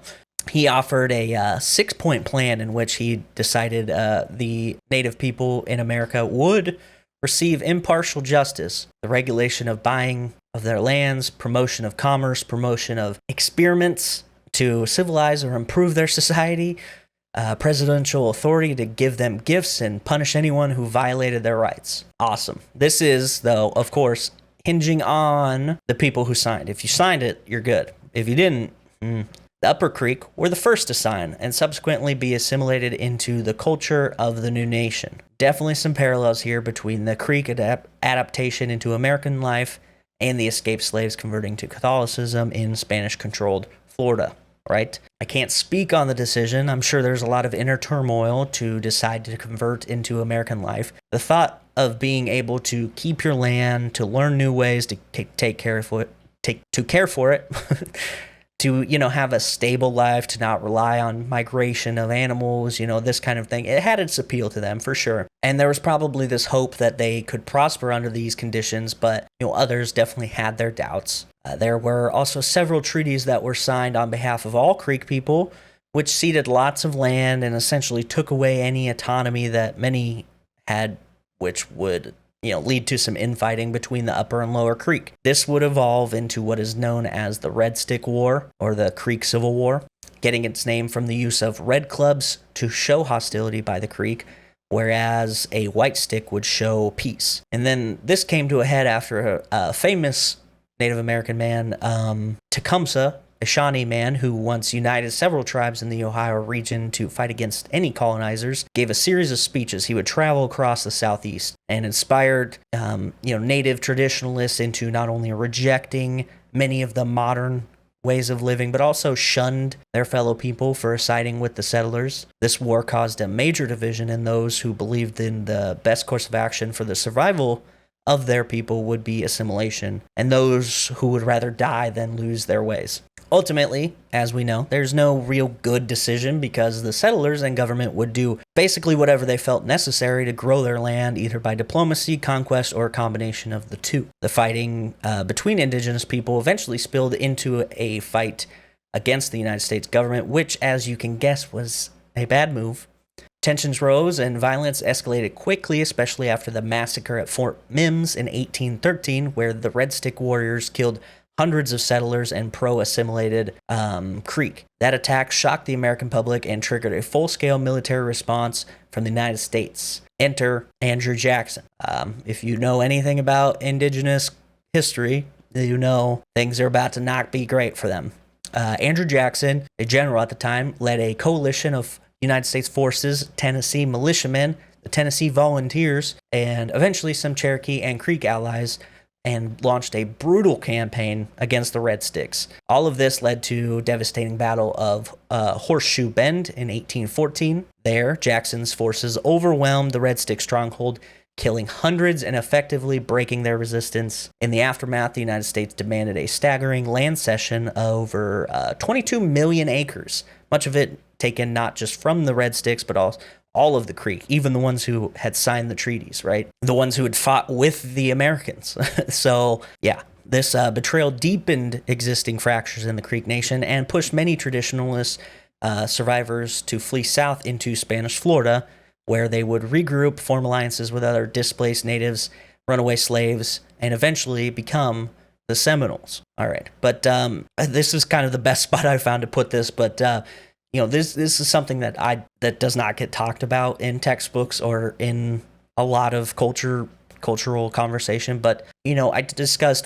A: He offered a 6-point plan in which he decided the native people in America would receive impartial justice, the regulation of buying of their lands, promotion of commerce, promotion of experiments to civilize or improve their society, presidential authority to give them gifts and punish anyone who violated their rights. Awesome. This is, though, of course, hinging on the people who signed. If you signed it, you're good. If you didn't, the Upper Creek were the first to sign and subsequently be assimilated into the culture of the new nation. Definitely some parallels here between the Creek adaptation into American life and the escaped slaves converting to Catholicism in Spanish-controlled Florida, right? I can't speak on the decision. I'm sure there's a lot of inner turmoil to decide to convert into American life. The thought of being able to keep your land, to learn new ways to take care for it, to care for it, to, have a stable life, to not rely on migration of animals, this kind of thing. It had its appeal to them, for sure. And there was probably this hope that they could prosper under these conditions, but, others definitely had their doubts. There were also several treaties that were signed on behalf of all Creek people, which ceded lots of land and essentially took away any autonomy that many had, which would lead to some infighting between the Upper and Lower Creek. This would evolve into what is known as the Red Stick War, or the Creek Civil War, getting its name from the use of red clubs to show hostility by the Creek, whereas a white stick would show peace. And then this came to a head after a famous Native American man, Tecumseh, a Shawnee man who once united several tribes in the Ohio region to fight against any colonizers, gave a series of speeches. He would travel across the Southeast and inspired, native traditionalists into not only rejecting many of the modern ways of living, but also shunned their fellow people for siding with the settlers. This war caused a major division in those who believed in the best course of action for the survival of their people would be assimilation, and those who would rather die than lose their ways. Ultimately, as we know, there's no real good decision because the settlers and government would do basically whatever they felt necessary to grow their land, either by diplomacy, conquest, or a combination of the two. The fighting between indigenous people eventually spilled into a fight against the United States government, which, as you can guess, was a bad move. Tensions rose and violence escalated quickly, especially after the massacre at Fort Mims in 1813, where the Red Stick warriors killed hundreds of settlers and pro-assimilated Creek. That attack shocked the American public and triggered a full-scale military response from the United States. Enter Andrew Jackson. If you know anything about indigenous history, you know things are about to not be great for them. Andrew Jackson, a general at the time, led a coalition of United States forces, Tennessee militiamen, the Tennessee Volunteers, and eventually some Cherokee and Creek allies, and launched a brutal campaign against the Red Sticks. All of this led to devastating battle of Horseshoe Bend in 1814. There, Jackson's forces overwhelmed the Red Stick stronghold, killing hundreds and effectively breaking their resistance. In the aftermath, the United States demanded a staggering land cession of over 22 million acres, much of it taken not just from the Red Sticks, but all of the Creek, even the ones who had signed the treaties, right? The ones who had fought with the Americans. So, yeah, this betrayal deepened existing fractures in the Creek Nation and pushed many traditionalist survivors to flee south into Spanish Florida, where they would regroup, form alliances with other displaced natives, runaway slaves, and eventually become the Seminoles. All right, but this is kind of the best spot I found to put this, but this is something that does not get talked about in textbooks or in a lot of cultural conversation. But I discussed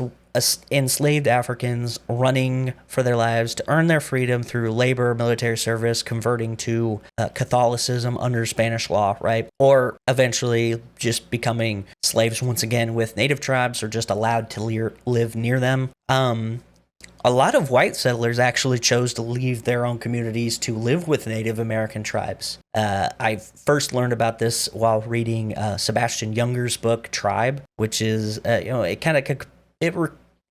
A: enslaved Africans running for their lives to earn their freedom through labor, military service, converting to Catholicism under Spanish law, right? Or eventually just becoming slaves once again with native tribes, or just allowed to live near them. A lot of white settlers actually chose to leave their own communities to live with Native American tribes. I first learned about this while reading Sebastian Junger's book, Tribe, which is, it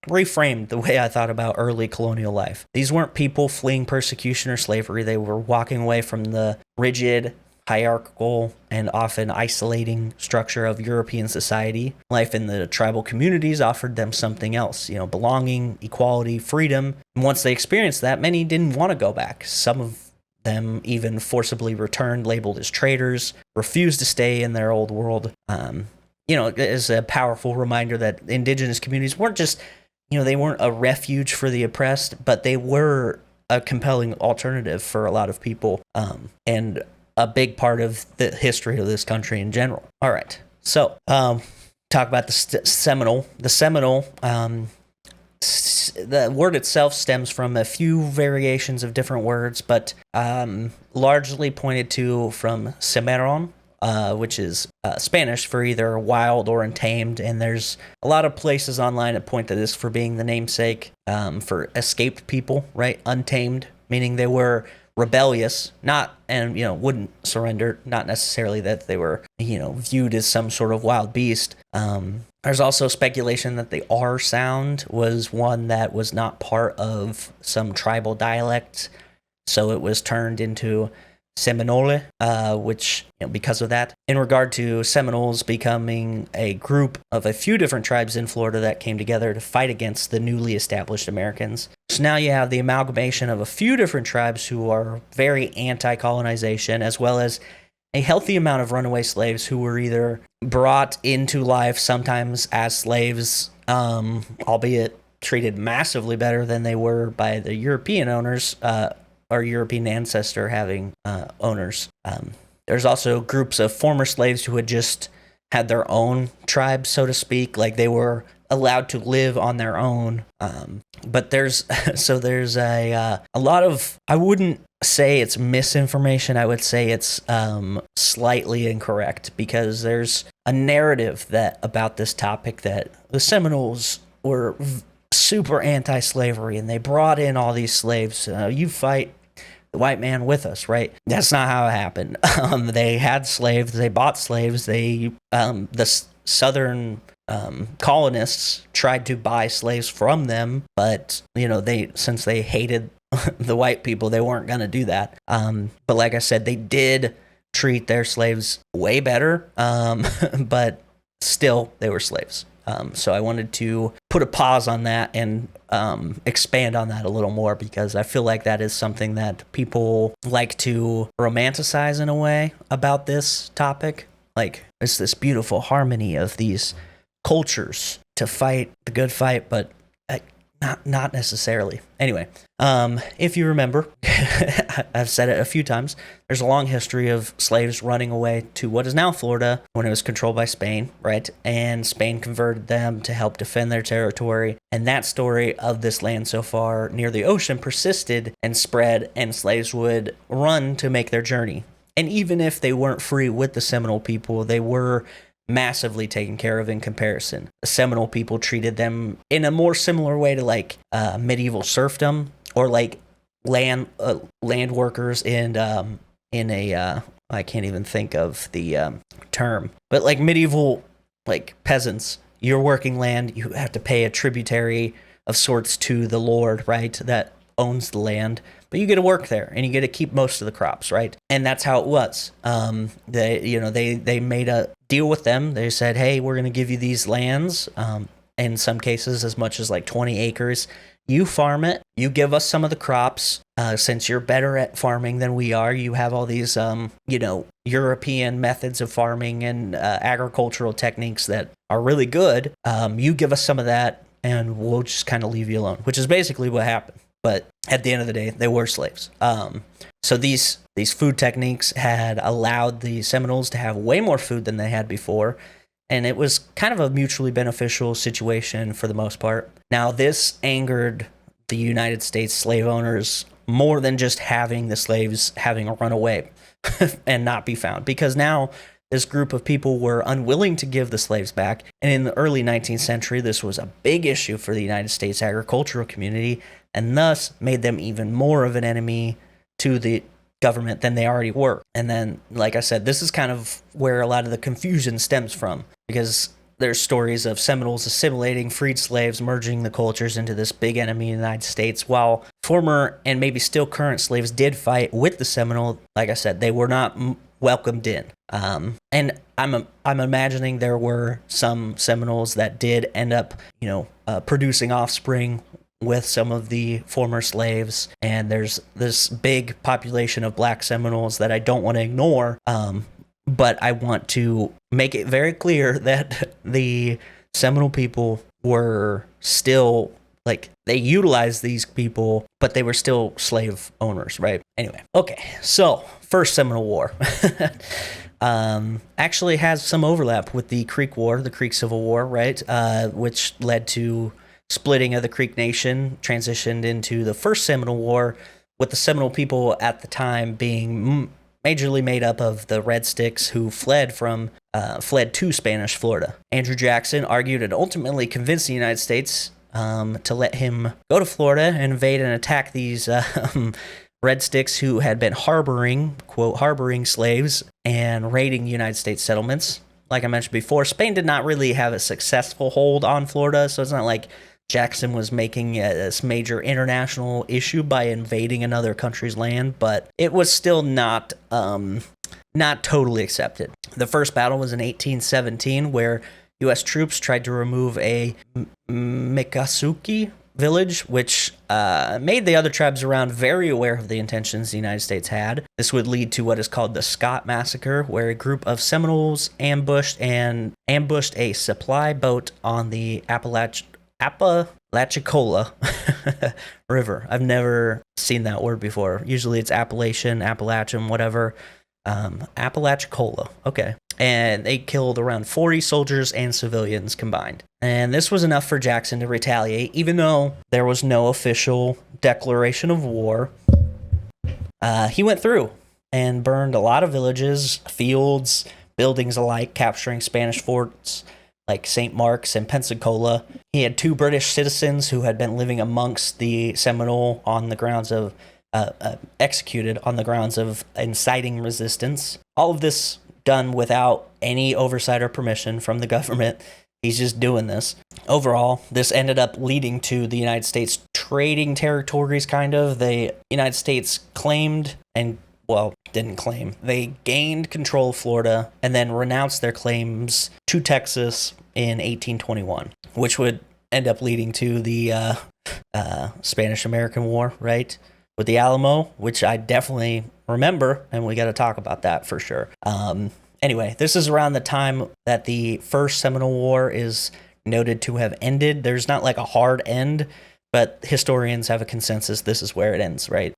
A: reframed the way I thought about early colonial life. These weren't people fleeing persecution or slavery. They were walking away from the rigid, hierarchical, and often isolating structure of European society. Life in the tribal communities offered them something else, belonging, equality, freedom. And once they experienced that, many didn't want to go back. Some of them even forcibly returned, labeled as traitors, refused to stay in their old world. It is a powerful reminder that indigenous communities weren't just, they weren't a refuge for the oppressed, but they were a compelling alternative for a lot of people. And a big part of the history of this country in general. All right, so talk about the Seminole. The Seminole, the word itself stems from a few variations of different words, but largely pointed to from Cimarron, which is Spanish for either wild or untamed, and there's a lot of places online that point to this for being the namesake for escaped people, right? Untamed, meaning they were rebellious, wouldn't surrender, not necessarily that they were, viewed as some sort of wild beast. There's also speculation that the R sound was one that was not part of some tribal dialect, so it was turned into Seminole, which, because of that. In regard to Seminoles becoming a group of a few different tribes in Florida that came together to fight against the newly established Americans. So now you have the amalgamation of a few different tribes who are very anti-colonization, as well as a healthy amount of runaway slaves who were either brought into life sometimes as slaves, albeit treated massively better than they were by the European owners, or European ancestor having owners. There's also groups of former slaves who had just had their own tribe, so to speak, like they were allowed to live on their own. But there's a lot of, I wouldn't say it's misinformation, I would say it's slightly incorrect, because there's a narrative about this topic that the Seminoles were super anti-slavery and they brought in all these slaves. You fight the white man with us, right? That's not how it happened. They had slaves, they bought slaves, the southern colonists tried to buy slaves from them, but since they hated the white people, they weren't going to do that. But like I said, they did treat their slaves way better, but still they were slaves. So I wanted to put a pause on that and expand on that a little more, because I feel like that is something that people like to romanticize in a way about this topic. Like, it's this beautiful harmony of these cultures to fight the good fight, but not necessarily. Anyway, if you remember, I've said it a few times, there's a long history of slaves running away to what is now Florida when it was controlled by Spain, right? And Spain converted them to help defend their territory. And that story of this land so far near the ocean persisted and spread, and slaves would run to make their journey. And even if they weren't free with the Seminole people, they were massively taken care of in comparison. The Seminole people treated them in a more similar way to like medieval serfdom, or like land workers in a I can't even think of the term, but like medieval like peasants. You're working land, you have to pay a tributary of sorts to the lord, right, that owns the land, but you get to work there and you get to keep most of the crops, right? And that's how it was. They made a deal with them. They said, hey, we're going to give you these lands, in some cases as much as like 20 acres. You farm it, you give us some of the crops. Since you're better at farming than we are, you have all these European methods of farming and agricultural techniques that are really good. You give us some of that and we'll just kind of leave you alone, which is basically what happened. But at the end of the day, they were slaves. So these food techniques had allowed the Seminoles to have way more food than they had before, and it was kind of a mutually beneficial situation for the most part. Now, this angered the United States slave owners more than just having the slaves having run away and not be found, because now this group of people were unwilling to give the slaves back. And in the early 19th century, this was a big issue for the United States agricultural community, and thus made them even more of an enemy to the government than they already were. And then, like I said, this is kind of where a lot of the confusion stems from, because there's stories of Seminoles assimilating freed slaves, merging the cultures into this big enemy in the United States, while former and maybe still current slaves did fight with the Seminole. Like I said, they were not welcomed in. And I'm imagining there were some Seminoles that did end up, producing offspring with some of the former slaves, and there's this big population of Black Seminoles that I don't want to ignore, but I want to make it very clear that the Seminole people were still, like, they utilized these people, but they were still slave owners, right? Anyway, okay, so First Seminole War actually has some overlap with the Creek War, the Creek Civil War, right? Which led to splitting of the Creek Nation, transitioned into the First Seminole War, with the Seminole people at the time being majorly made up of the Red Sticks who fled to Spanish Florida. Andrew Jackson argued and ultimately convinced the United States to let him go to Florida and invade and attack these Red Sticks who had been harboring slaves and raiding United States settlements. Like I mentioned before, Spain did not really have a successful hold on Florida, so it's not like Jackson was making this major international issue by invading another country's land, but it was still not totally accepted. The first battle was in 1817, where U.S. troops tried to remove a Miccosukee village, which made the other tribes around very aware of the intentions the United States had. This would lead to what is called the Scott Massacre, where a group of Seminoles ambushed a supply boat on the Apalachicola River. I've never seen that word before. Usually it's Appalachian, whatever. Apalachicola. Okay. And they killed around 40 soldiers and civilians combined. And this was enough for Jackson to retaliate, even though there was no official declaration of war. He went through and burned a lot of villages, fields, buildings alike, capturing Spanish forts like St. Mark's and Pensacola. He had 2 British citizens who had been living amongst the Seminole on the grounds of executed on the grounds of inciting resistance. All of this done without any oversight or permission from the government. He's just doing this. Overall, this ended up leading to the United States trading territories, kind of. The United States claimed and, didn't claim. They gained control of Florida and then renounced their claims to Texas in 1821, which would end up leading to the Spanish-American War, right? With the Alamo, which I definitely remember, and we got to talk about that for sure. Anyway, this is around the time that the First Seminole War is noted to have ended. There's not like a hard end, but historians have a consensus this is where it ends, right?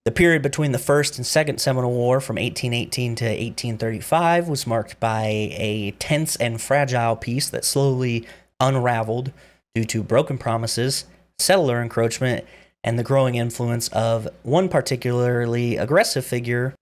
A: The period between the First and Second Seminole War from 1818 to 1835 was marked by a tense and fragile peace that slowly unraveled due to broken promises, settler encroachment, and the growing influence of one particularly aggressive figure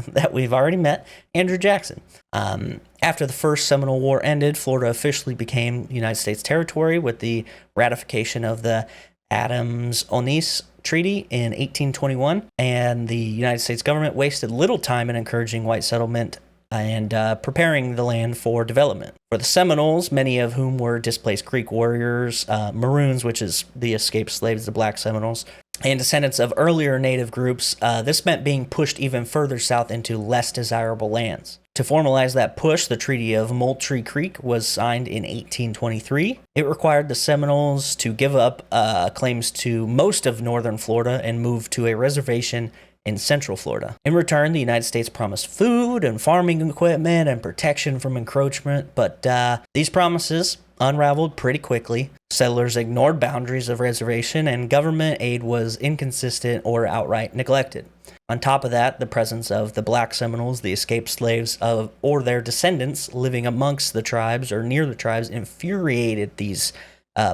A: that we've already met, Andrew Jackson. After the First Seminole War ended, Florida officially became United States territory with the ratification of the Adams-Onis Treaty in 1821, and the United States government wasted little time in encouraging white settlement and preparing the land for development. For the Seminoles, many of whom were displaced Creek warriors, Maroons, which is the escaped slaves, the Black Seminoles, and descendants of earlier native groups, this meant being pushed even further south into less desirable lands. To formalize that push, the Treaty of Moultrie Creek was signed in 1823. It required the Seminoles to give up claims to most of northern Florida and move to a reservation in central Florida. In return, the United States promised food and farming equipment and protection from encroachment, but these promises unraveled pretty quickly. Settlers ignored boundaries of reservation, and government aid was inconsistent or outright neglected. On top of that, the presence of the Black Seminoles, the escaped slaves or their descendants living amongst the tribes or near the tribes, infuriated these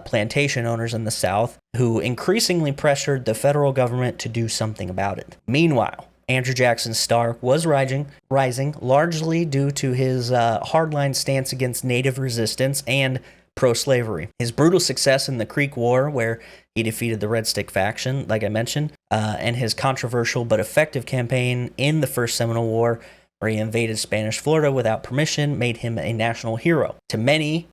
A: plantation owners in the South, who increasingly pressured the federal government to do something about it. Meanwhile, Andrew Jackson's star was rising largely due to his hardline stance against Native resistance and pro-slavery. His brutal success in the Creek War, where he defeated the Red Stick faction, like I mentioned, and his controversial but effective campaign in the First Seminole War, where he invaded Spanish Florida without permission, made him a national hero. To many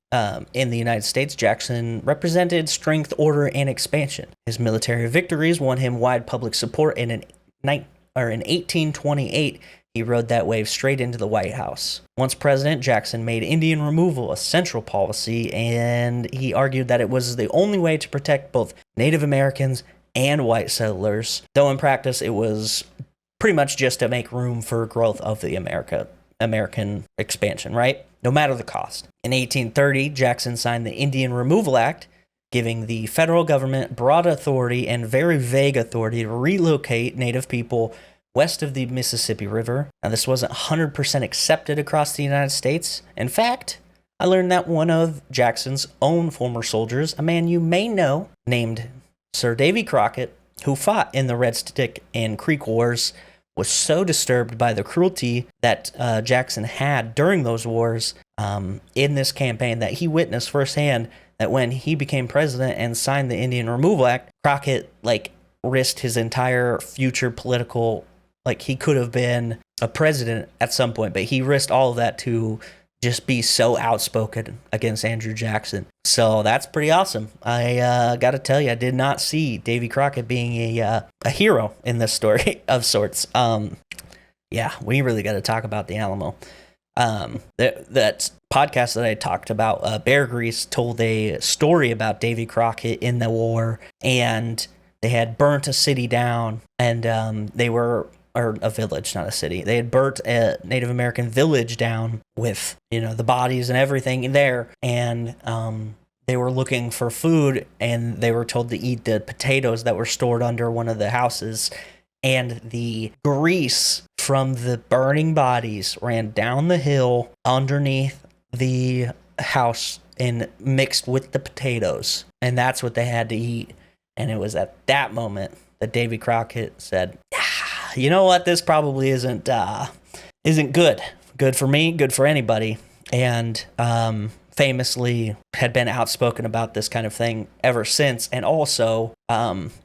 A: in the United States, Jackson represented strength, order, and expansion. His military victories won him wide public support, and in 1828, he rode that wave straight into the White House. Once president, Jackson made Indian removal a central policy, and he argued that it was the only way to protect both Native Americans and white settlers, though in practice it was pretty much just to make room for growth of the American expansion, right? No matter the cost. In 1830, Jackson signed the Indian Removal Act, giving the federal government broad authority and very vague authority to relocate Native people west of the Mississippi River. Now, this wasn't 100% accepted across the United States. In fact, I learned that one of Jackson's own former soldiers, a man you may know, named Sir Davy Crockett, who fought in the Red Stick and Creek Wars, was so disturbed by the cruelty that Jackson had during those wars in this campaign that he witnessed firsthand that when he became president and signed the Indian Removal Act, Crockett, risked his entire future political, he could have been a president at some point, but he risked all of that to just be so outspoken against Andrew Jackson. So that's pretty awesome. I got to tell you, I did not see Davy Crockett being a hero in this story of sorts. Yeah, we really got to talk about the Alamo. That podcast that I talked about, Bear Grease, told a story about Davy Crockett in the war, and they had burnt a city down, and or a village, not a city. They had burnt a Native American village down with, the bodies and everything there. And they were looking for food, and they were told to eat the potatoes that were stored under one of the houses. And the grease from the burning bodies ran down the hill underneath the house and mixed with the potatoes. And that's what they had to eat. And it was at that moment that Davy Crockett said, you know what, this probably isn't good for me, good for anybody, and famously had been outspoken about this kind of thing ever since, and also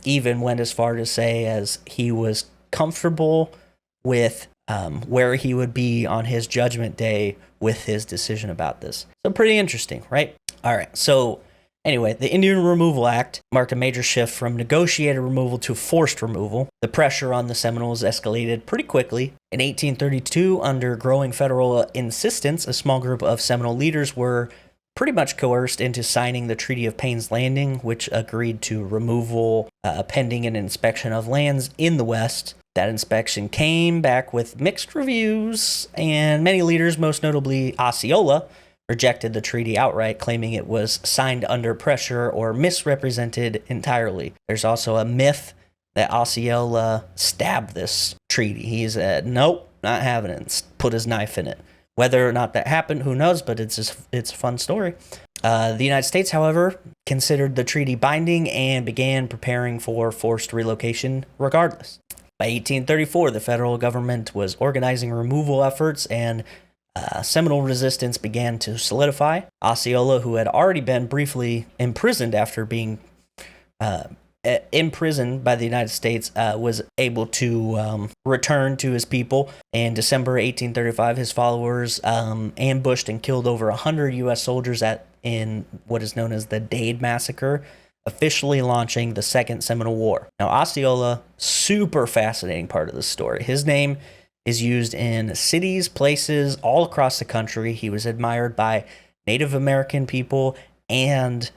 A: even went as far to say as he was comfortable with where he would be on his judgment day with his decision about this. So pretty interesting, right? All right, so Anyway, the Indian Removal Act marked a major shift from negotiated removal to forced removal. The pressure on the Seminoles escalated pretty quickly. In 1832, under growing federal insistence, a small group of Seminole leaders were pretty much coerced into signing the Treaty of Payne's Landing, which agreed to removal pending an inspection of lands in the West. That inspection came back with mixed reviews, and many leaders, most notably Osceola, rejected the treaty outright, claiming it was signed under pressure or misrepresented entirely. There's also a myth that Osceola stabbed this treaty. He said, nope, not having it, put his knife in it. Whether or not that happened, who knows, but it's a fun story. The United States, however, considered the treaty binding and began preparing for forced relocation regardless. By 1834, the federal government was organizing removal efforts, and Seminole resistance began to solidify. Osceola, who had already been briefly imprisoned after being imprisoned by the United States, was able to return to his people. In December 1835, his followers ambushed and killed over 100 U.S. soldiers in what is known as the Dade Massacre, officially launching the Second Seminole War. Now, Osceola, super fascinating part of the story. His name is used in cities, places all across the country. He was admired by Native American people and,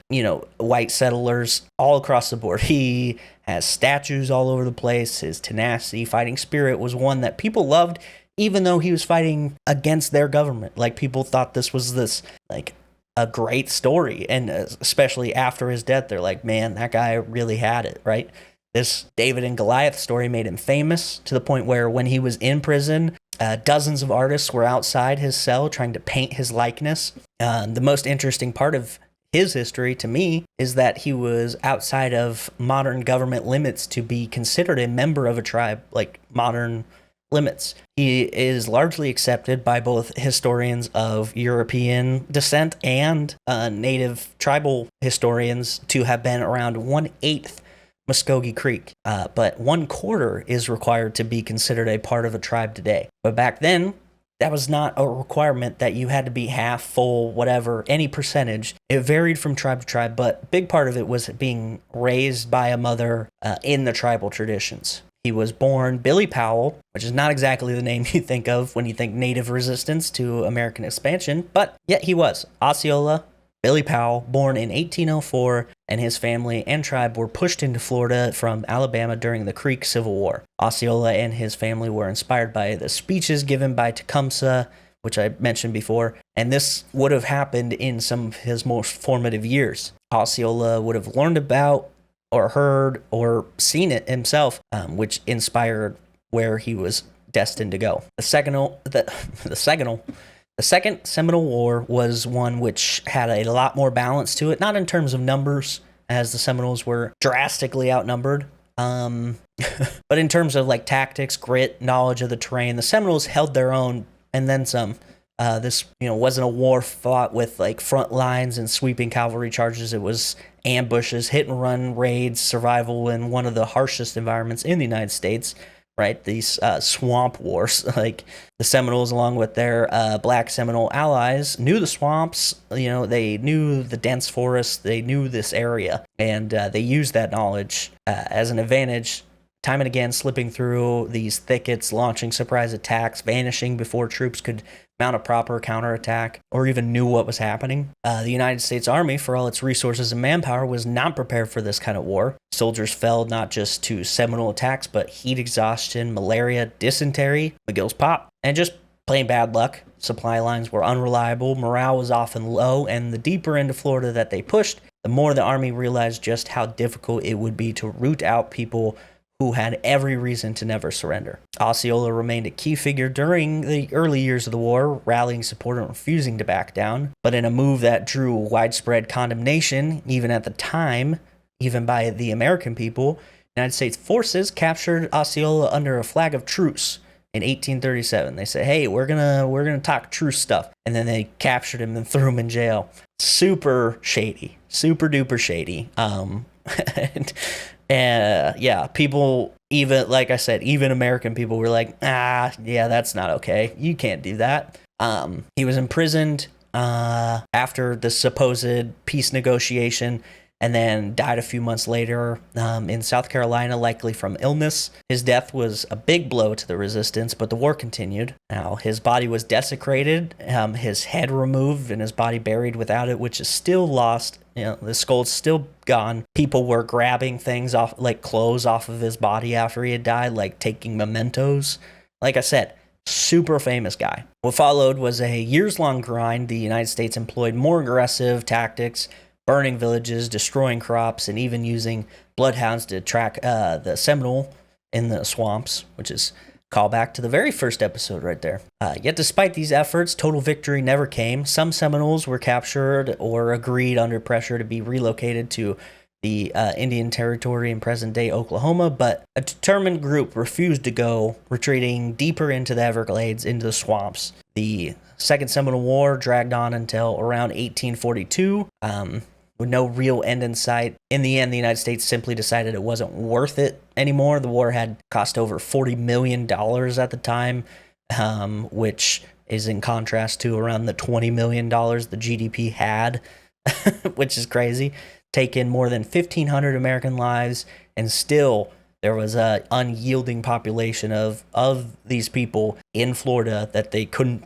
A: white settlers all across the board. He has statues all over the place. His tenacity, fighting spirit was one that people loved, even though he was fighting against their government. Like, people thought this was a great story. And especially after his death, they're like, man, that guy really had it, right? This David and Goliath story made him famous to the point where when he was in prison, dozens of artists were outside his cell trying to paint his likeness. The most interesting part of his history to me is that he was outside of modern government limits to be considered a member of a tribe, like modern limits. He is largely accepted by both historians of European descent and native tribal historians to have been around 1/8 Muskogee Creek, but 1/4 is required to be considered a part of a tribe today. But back then, that was not a requirement that you had to be half, full, whatever, any percentage. It varied from tribe to tribe, but a big part of it was being raised by a mother in the tribal traditions. He was born Billy Powell, which is not exactly the name you think of when you think Native resistance to American expansion, but yet he was. Osceola Billy Powell, born in 1804, and his family and tribe were pushed into Florida from Alabama during the Creek Civil War. Osceola and his family were inspired by the speeches given by Tecumseh, which I mentioned before, and this would have happened in some of his most formative years. Osceola would have learned about or heard or seen it himself, which inspired where he was destined to go. The Second Seminole War was one which had a lot more balance to it, not in terms of numbers, as the Seminoles were drastically outnumbered, but in terms of tactics, grit, knowledge of the terrain. The Seminoles held their own and then some. This wasn't a war fought with front lines and sweeping cavalry charges. It was ambushes, hit and run raids, survival in one of the harshest environments in the United States. Right, these swamp wars, the Seminoles, along with their Black Seminole allies, knew the swamps. They knew the dense forests. They knew this area, and they used that knowledge as an advantage, time and again, slipping through these thickets, launching surprise attacks, vanishing before troops could mount a proper counterattack or even knew what was happening. The United States Army, for all its resources and manpower, was not prepared for this kind of war. Soldiers fell not just to Seminole attacks, but heat exhaustion, malaria, dysentery, McGill's pop, and just plain bad luck. Supply lines were unreliable, morale was often low, and the deeper into Florida that they pushed, the more the Army realized just how difficult it would be to root out people who had every reason to never surrender. Osceola remained a key figure during the early years of the war, rallying support and refusing to back down. But in a move that drew widespread condemnation, even at the time, even by the American people, United States forces captured Osceola under a flag of truce in 1837. They said, "Hey, we're gonna talk truce stuff," and then they captured him and threw him in jail. Super shady, super duper shady. And people, even like I said, even American people were like, yeah, that's not okay. You can't do that. He was imprisoned after the supposed peace negotiation, and then died a few months later in South Carolina, likely from illness. His death was a big blow to the resistance, but the war continued. Now, his body was desecrated, his head removed, and his body buried without it, which is still lost. The skull's still gone. People were grabbing things off, like clothes off of his body after he had died, like taking mementos. Like I said, super famous guy. What followed was a years-long grind. The United States employed more aggressive tactics, burning villages, destroying crops, and even using bloodhounds to track the Seminole in the swamps, which is callback to the very first episode right there. Yet despite these efforts, total victory never came. Some Seminoles were captured or agreed under pressure to be relocated to the Indian Territory in present-day Oklahoma, but a determined group refused to go, retreating deeper into the Everglades, into the swamps. The Second Seminole War dragged on until around 1842, with no real end in sight. In the end, the United States simply decided it wasn't worth it anymore. The war had cost over $40 million at the time, which is in contrast to around the $20 million the GDP had, which is crazy. Taken more than 1,500 American lives, and still there was a unyielding population of these people in Florida that they couldn't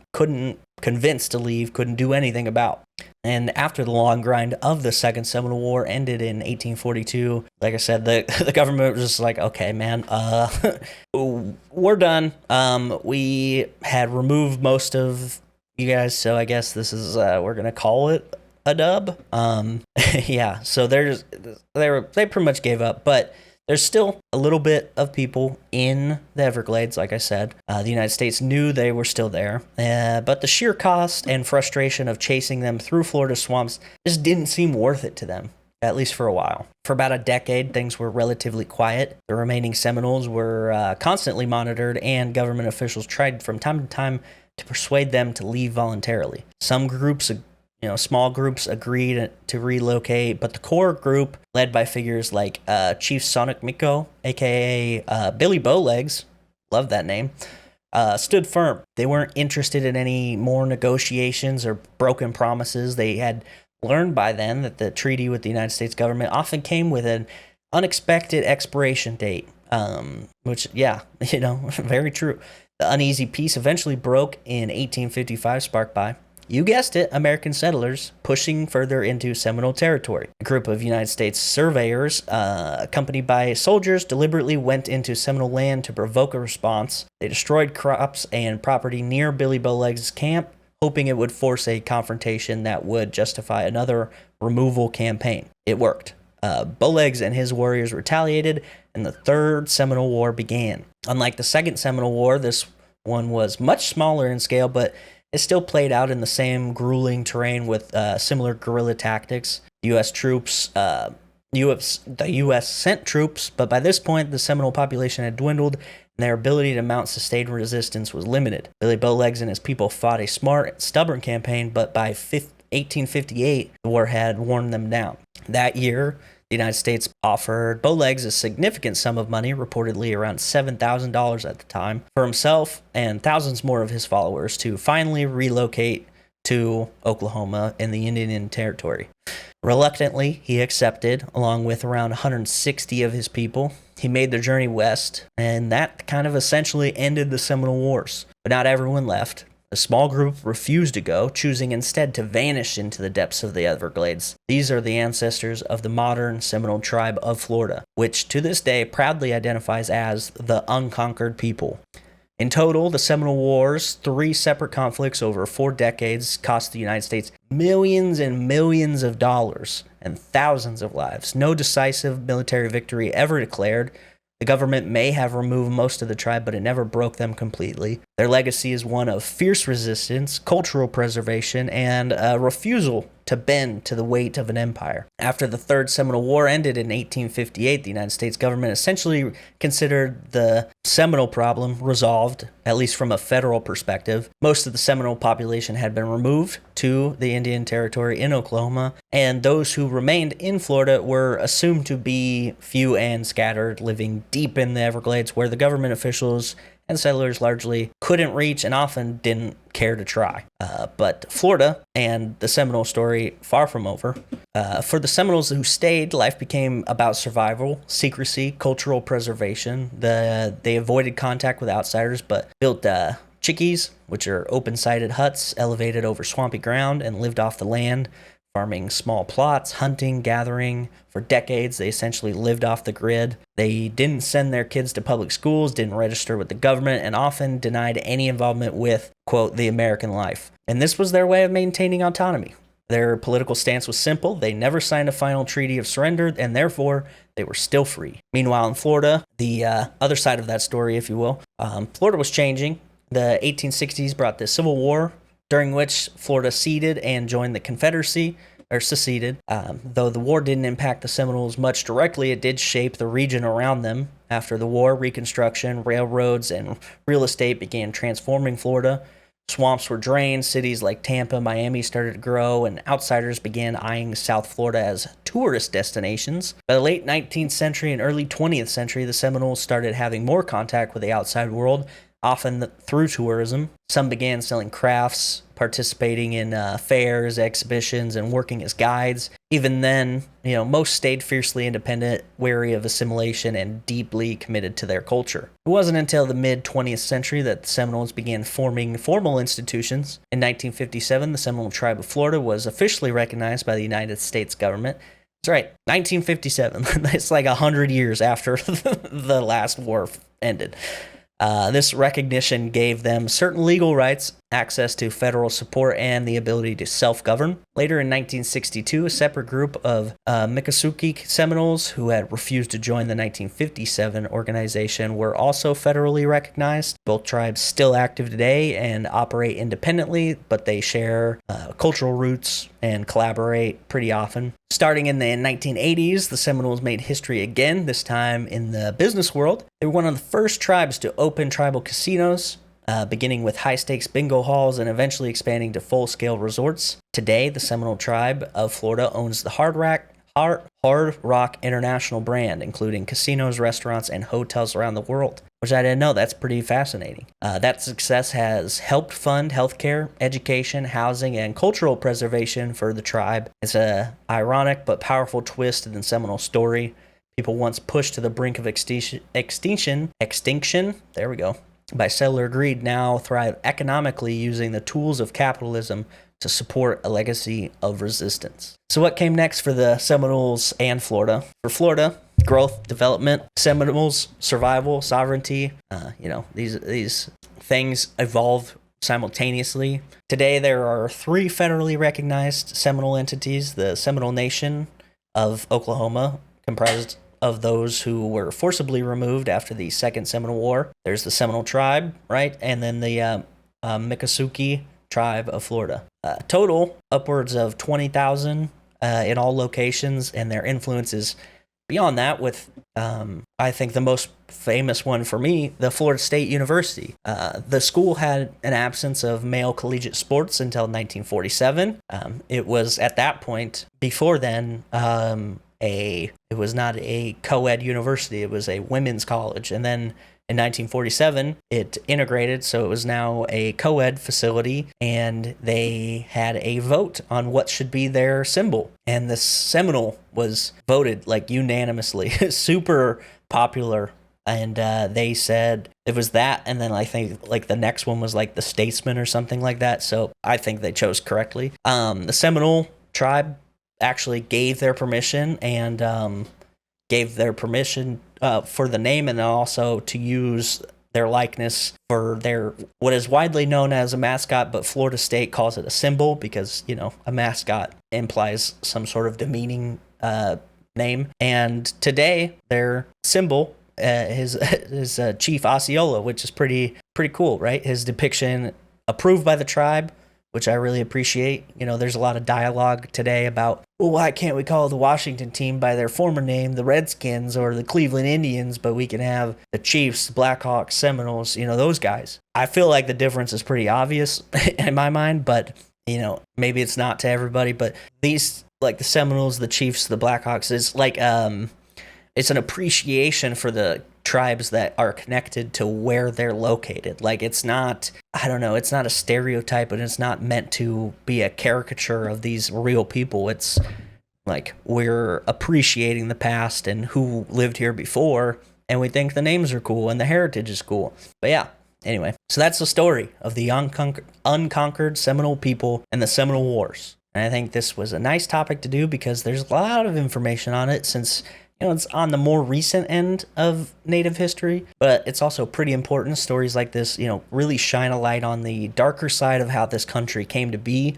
A: convince to leave, couldn't do anything about. And after the long grind of the Second Seminole War ended in 1842, like I said, the government was just like, okay, man, we're done. We had removed most of you guys, so I guess this is we're gonna call it a dub. Yeah, so they pretty much gave up, but there's still a little bit of people in the Everglades, like I said. The United States knew they were still there, but the sheer cost and frustration of chasing them through Florida swamps just didn't seem worth it to them, at least for a while. For about a decade, things were relatively quiet. The remaining Seminoles were constantly monitored, and government officials tried from time to time to persuade them to leave voluntarily. Some groups, small groups agreed to relocate, but the core group, led by figures like Chief Sonic Miko, aka Billy Bowlegs, love that name, stood firm. They weren't interested in any more negotiations or broken promises. They had learned by then that the treaty with the United States government often came with an unexpected expiration date, which, very true. The uneasy peace eventually broke in 1855, sparked by, you guessed it, American settlers pushing further into Seminole territory. A group of United States surveyors, accompanied by soldiers, deliberately went into Seminole land to provoke a response. They destroyed crops and property near Billy Bowlegs' camp, hoping it would force a confrontation that would justify another removal campaign. It worked. Bowlegs and his warriors retaliated, and the Third Seminole War began. Unlike the Second Seminole War, this one was much smaller in scale, but it still played out in the same grueling terrain with similar guerrilla tactics. U.S. troops, the U.S. sent troops, but by this point, the Seminole population had dwindled, and their ability to mount sustained resistance was limited. Billy Bowlegs and his people fought a smart, stubborn campaign, but by 1858, the war had worn them down. That year, the United States offered Bowlegs a significant sum of money, reportedly around $7,000 at the time, for himself and thousands more of his followers to finally relocate to Oklahoma in the Indian Territory. Reluctantly, he accepted, along with around 160 of his people. He made the journey west, and that kind of essentially ended the Seminole Wars. But not everyone left. A small group refused to go, choosing instead to vanish into the depths of the Everglades. These are the ancestors of the modern Seminole tribe of Florida, which to this day proudly identifies as the Unconquered people. In total, the Seminole Wars, 3 separate conflicts over 4 decades, cost the United States millions and millions of dollars and thousands of lives. No decisive military victory ever declared. The government may have removed most of the tribe, but it never broke them completely. Their legacy is one of fierce resistance, cultural preservation, and a refusal to bend to the weight of an empire. After the Third Seminole War ended in 1858, the United States government essentially considered the Seminole problem resolved, at least from a federal perspective. Most of the Seminole population had been removed to the Indian Territory in Oklahoma, and those who remained in Florida were assumed to be few and scattered, living deep in the Everglades, where the government officials and settlers largely couldn't reach and often didn't care to try. But Florida and the Seminole story, far from over. For the Seminoles who stayed, life became about survival, secrecy, cultural preservation. They avoided contact with outsiders, but built chickees, which are open-sided huts elevated over swampy ground, and lived off the land, farming small plots, hunting, gathering. For decades, they essentially lived off the grid. They didn't send their kids to public schools, didn't register with the government, and often denied any involvement with, quote, the American life. And this was their way of maintaining autonomy. Their political stance was simple. They never signed a final treaty of surrender, and therefore, they were still free. Meanwhile, in Florida, the other side of that story, if you will, Florida was changing. The 1860s brought the Civil War, during which Florida ceded and joined the Confederacy, or seceded. Though the war didn't impact the Seminoles much directly, it did shape the region around them. After the war, Reconstruction, railroads, and real estate began transforming Florida. Swamps were drained, cities like Tampa, Miami started to grow, and outsiders began eyeing South Florida as tourist destinations. By the late 19th century and early 20th century, the Seminoles started having more contact with the outside world, often through tourism. Some began selling crafts, participating in fairs, exhibitions, and working as guides. Even then, most stayed fiercely independent, wary of assimilation, and deeply committed to their culture. It wasn't until the mid-20th century that the Seminoles began forming formal institutions. In 1957, the Seminole Tribe of Florida was officially recognized by the United States government. That's right, 1957. It's like 100 years after the last war ended. This recognition gave them certain legal rights, access to federal support, and the ability to self-govern. Later in 1962, a separate group of Miccosukee Seminoles who had refused to join the 1957 organization were also federally recognized. Both tribes still active today and operate independently, but they share cultural roots and collaborate pretty often. Starting in the 1980s, the Seminoles made history again, this time in the business world. They were one of the first tribes to open tribal casinos, beginning with high-stakes bingo halls and eventually expanding to full-scale resorts. Today, the Seminole Tribe of Florida owns the Hard Rock International brand, including casinos, restaurants, and hotels around the world, which I didn't know. That's pretty fascinating. That success has helped fund healthcare, education, housing, and cultural preservation for the tribe. It's a ironic but powerful twist in the Seminole story. People once pushed to the brink of extinction, there we go, by settler greed now thrive economically using the tools of capitalism to support a legacy of resistance. So what came next for the Seminoles and Florida? For Florida, growth, development, Seminoles, survival, sovereignty, these things evolve simultaneously. Today, there are 3 federally recognized Seminole entities: the Seminole Nation of Oklahoma, comprised of those who were forcibly removed after the Second Seminole War. There's the Seminole Tribe, right? And then the Miccosukee Tribe of Florida. Total, upwards of 20,000 in all locations, and their influence is beyond that with, I think the most famous one for me, the Florida State University. The school had an absence of male collegiate sports until 1947. It was at that point, before then, it was not a co-ed university, it was a women's college. And then in 1947, it integrated, so it was now a co-ed facility, and they had a vote on what should be their symbol. And the Seminole was voted unanimously, super popular. And they said it was that, and then I think the next one was the Statesman or something like that. So I think they chose correctly. The Seminole tribe actually gave their permission for the name, and also to use their likeness for their what is widely known as a mascot, but Florida State calls it a symbol because a mascot implies some sort of demeaning name. And today their symbol is Chief Osceola, which is pretty cool, right? His depiction approved by the tribe, which I really appreciate. There's a lot of dialogue today about, well, why can't we call the Washington team by their former name, the Redskins or the Cleveland Indians, but we can have the Chiefs, the Blackhawks, Seminoles, those guys. I feel like the difference is pretty obvious in my mind, but, maybe it's not to everybody. But these, the Seminoles, the Chiefs, the Blackhawks, is it's an appreciation for the tribes that are connected to where they're located. Like, it's not, I don't know, it's not a stereotype, and it's not meant to be a caricature of these real people. It's like, we're appreciating the past and who lived here before, and we think the names are cool and the heritage is cool. But yeah, anyway, so that's the story of the unconquered Seminole people and the Seminole Wars. And I think this was a nice topic to do because there's a lot of information on it, since it's on the more recent end of Native history, but it's also pretty important. Stories like this, really shine a light on the darker side of how this country came to be.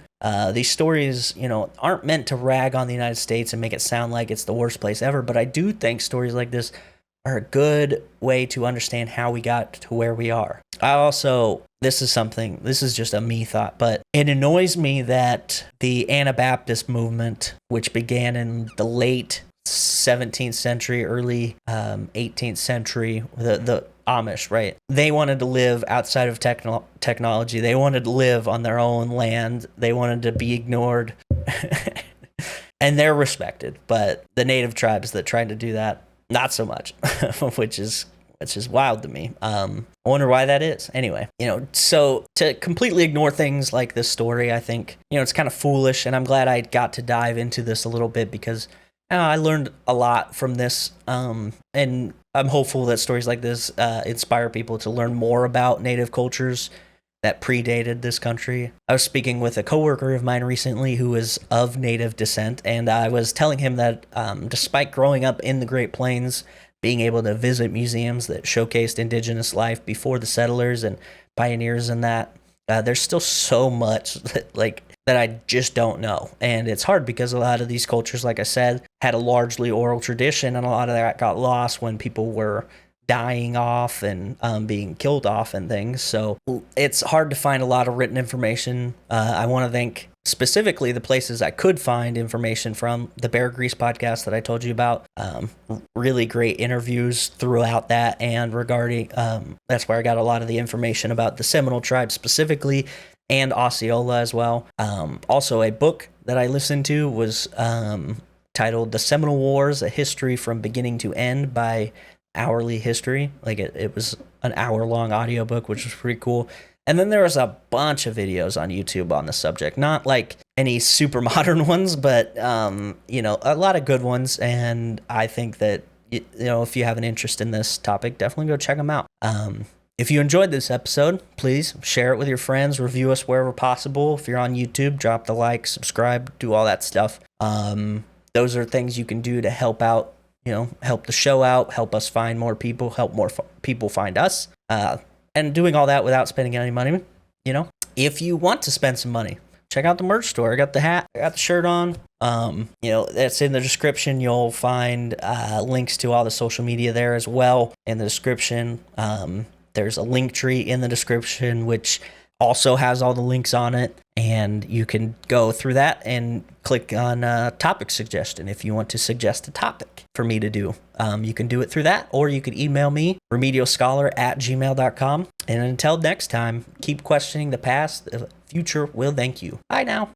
A: These stories, aren't meant to rag on the United States and make it sound like it's the worst place ever, but I do think stories like this are a good way to understand how we got to where we are. This is just a me thought, but it annoys me that the Anabaptist movement, which began in the late 17th century, early 18th century, the Amish, right? They wanted to live outside of technology. They wanted to live on their own land. They wanted to be ignored. And they're respected, but the native tribes that tried to do that, not so much, which is wild to me. I wonder why that is. Anyway, so to completely ignore things like this story, I think, it's kind of foolish, and I'm glad I got to dive into this a little bit because I learned a lot from this, and I'm hopeful that stories like this inspire people to learn more about Native cultures that predated this country. I was speaking with a coworker of mine recently who is of Native descent, and I was telling him that despite growing up in the Great Plains, being able to visit museums that showcased indigenous life before the settlers and pioneers and that, there's still so much that I just don't know. And it's hard because a lot of these cultures, like I said, had a largely oral tradition, and a lot of that got lost when people were dying off and being killed off and things. So it's hard to find a lot of written information. I want to thank specifically the places I could find information from: the Bear Grease podcast that I told you about. Really great interviews throughout that, and regarding that's where I got a lot of the information about the Seminole tribe specifically, and Osceola as well. Also, a book that I listened to was titled The Seminole Wars, A History from Beginning to End by Hourly History. It was an hour-long audiobook, which was pretty cool. And then there was a bunch of videos on YouTube on the subject. Not like any super modern ones, but, a lot of good ones. And I think that, if you have an interest in this topic, definitely go check them out. If you enjoyed this episode, please share it with your friends, review us wherever possible. If you're on YouTube, drop the like, subscribe, do all that stuff. Those are things you can do to help out, help the show out, help us find more people, help more people find us. And doing all that without spending any money, If you want to spend some money, check out the merch store. I got the hat, I got the shirt on. That's in the description. You'll find links to all the social media there as well in the description. There's a link tree in the description, which also has all the links on it, and you can go through that and click on topic suggestion if you want to suggest a topic for me to do. You can do it through that, or you could email me, remedialscholar@gmail.com. And until next time, keep questioning the past. The future will thank you. Bye now.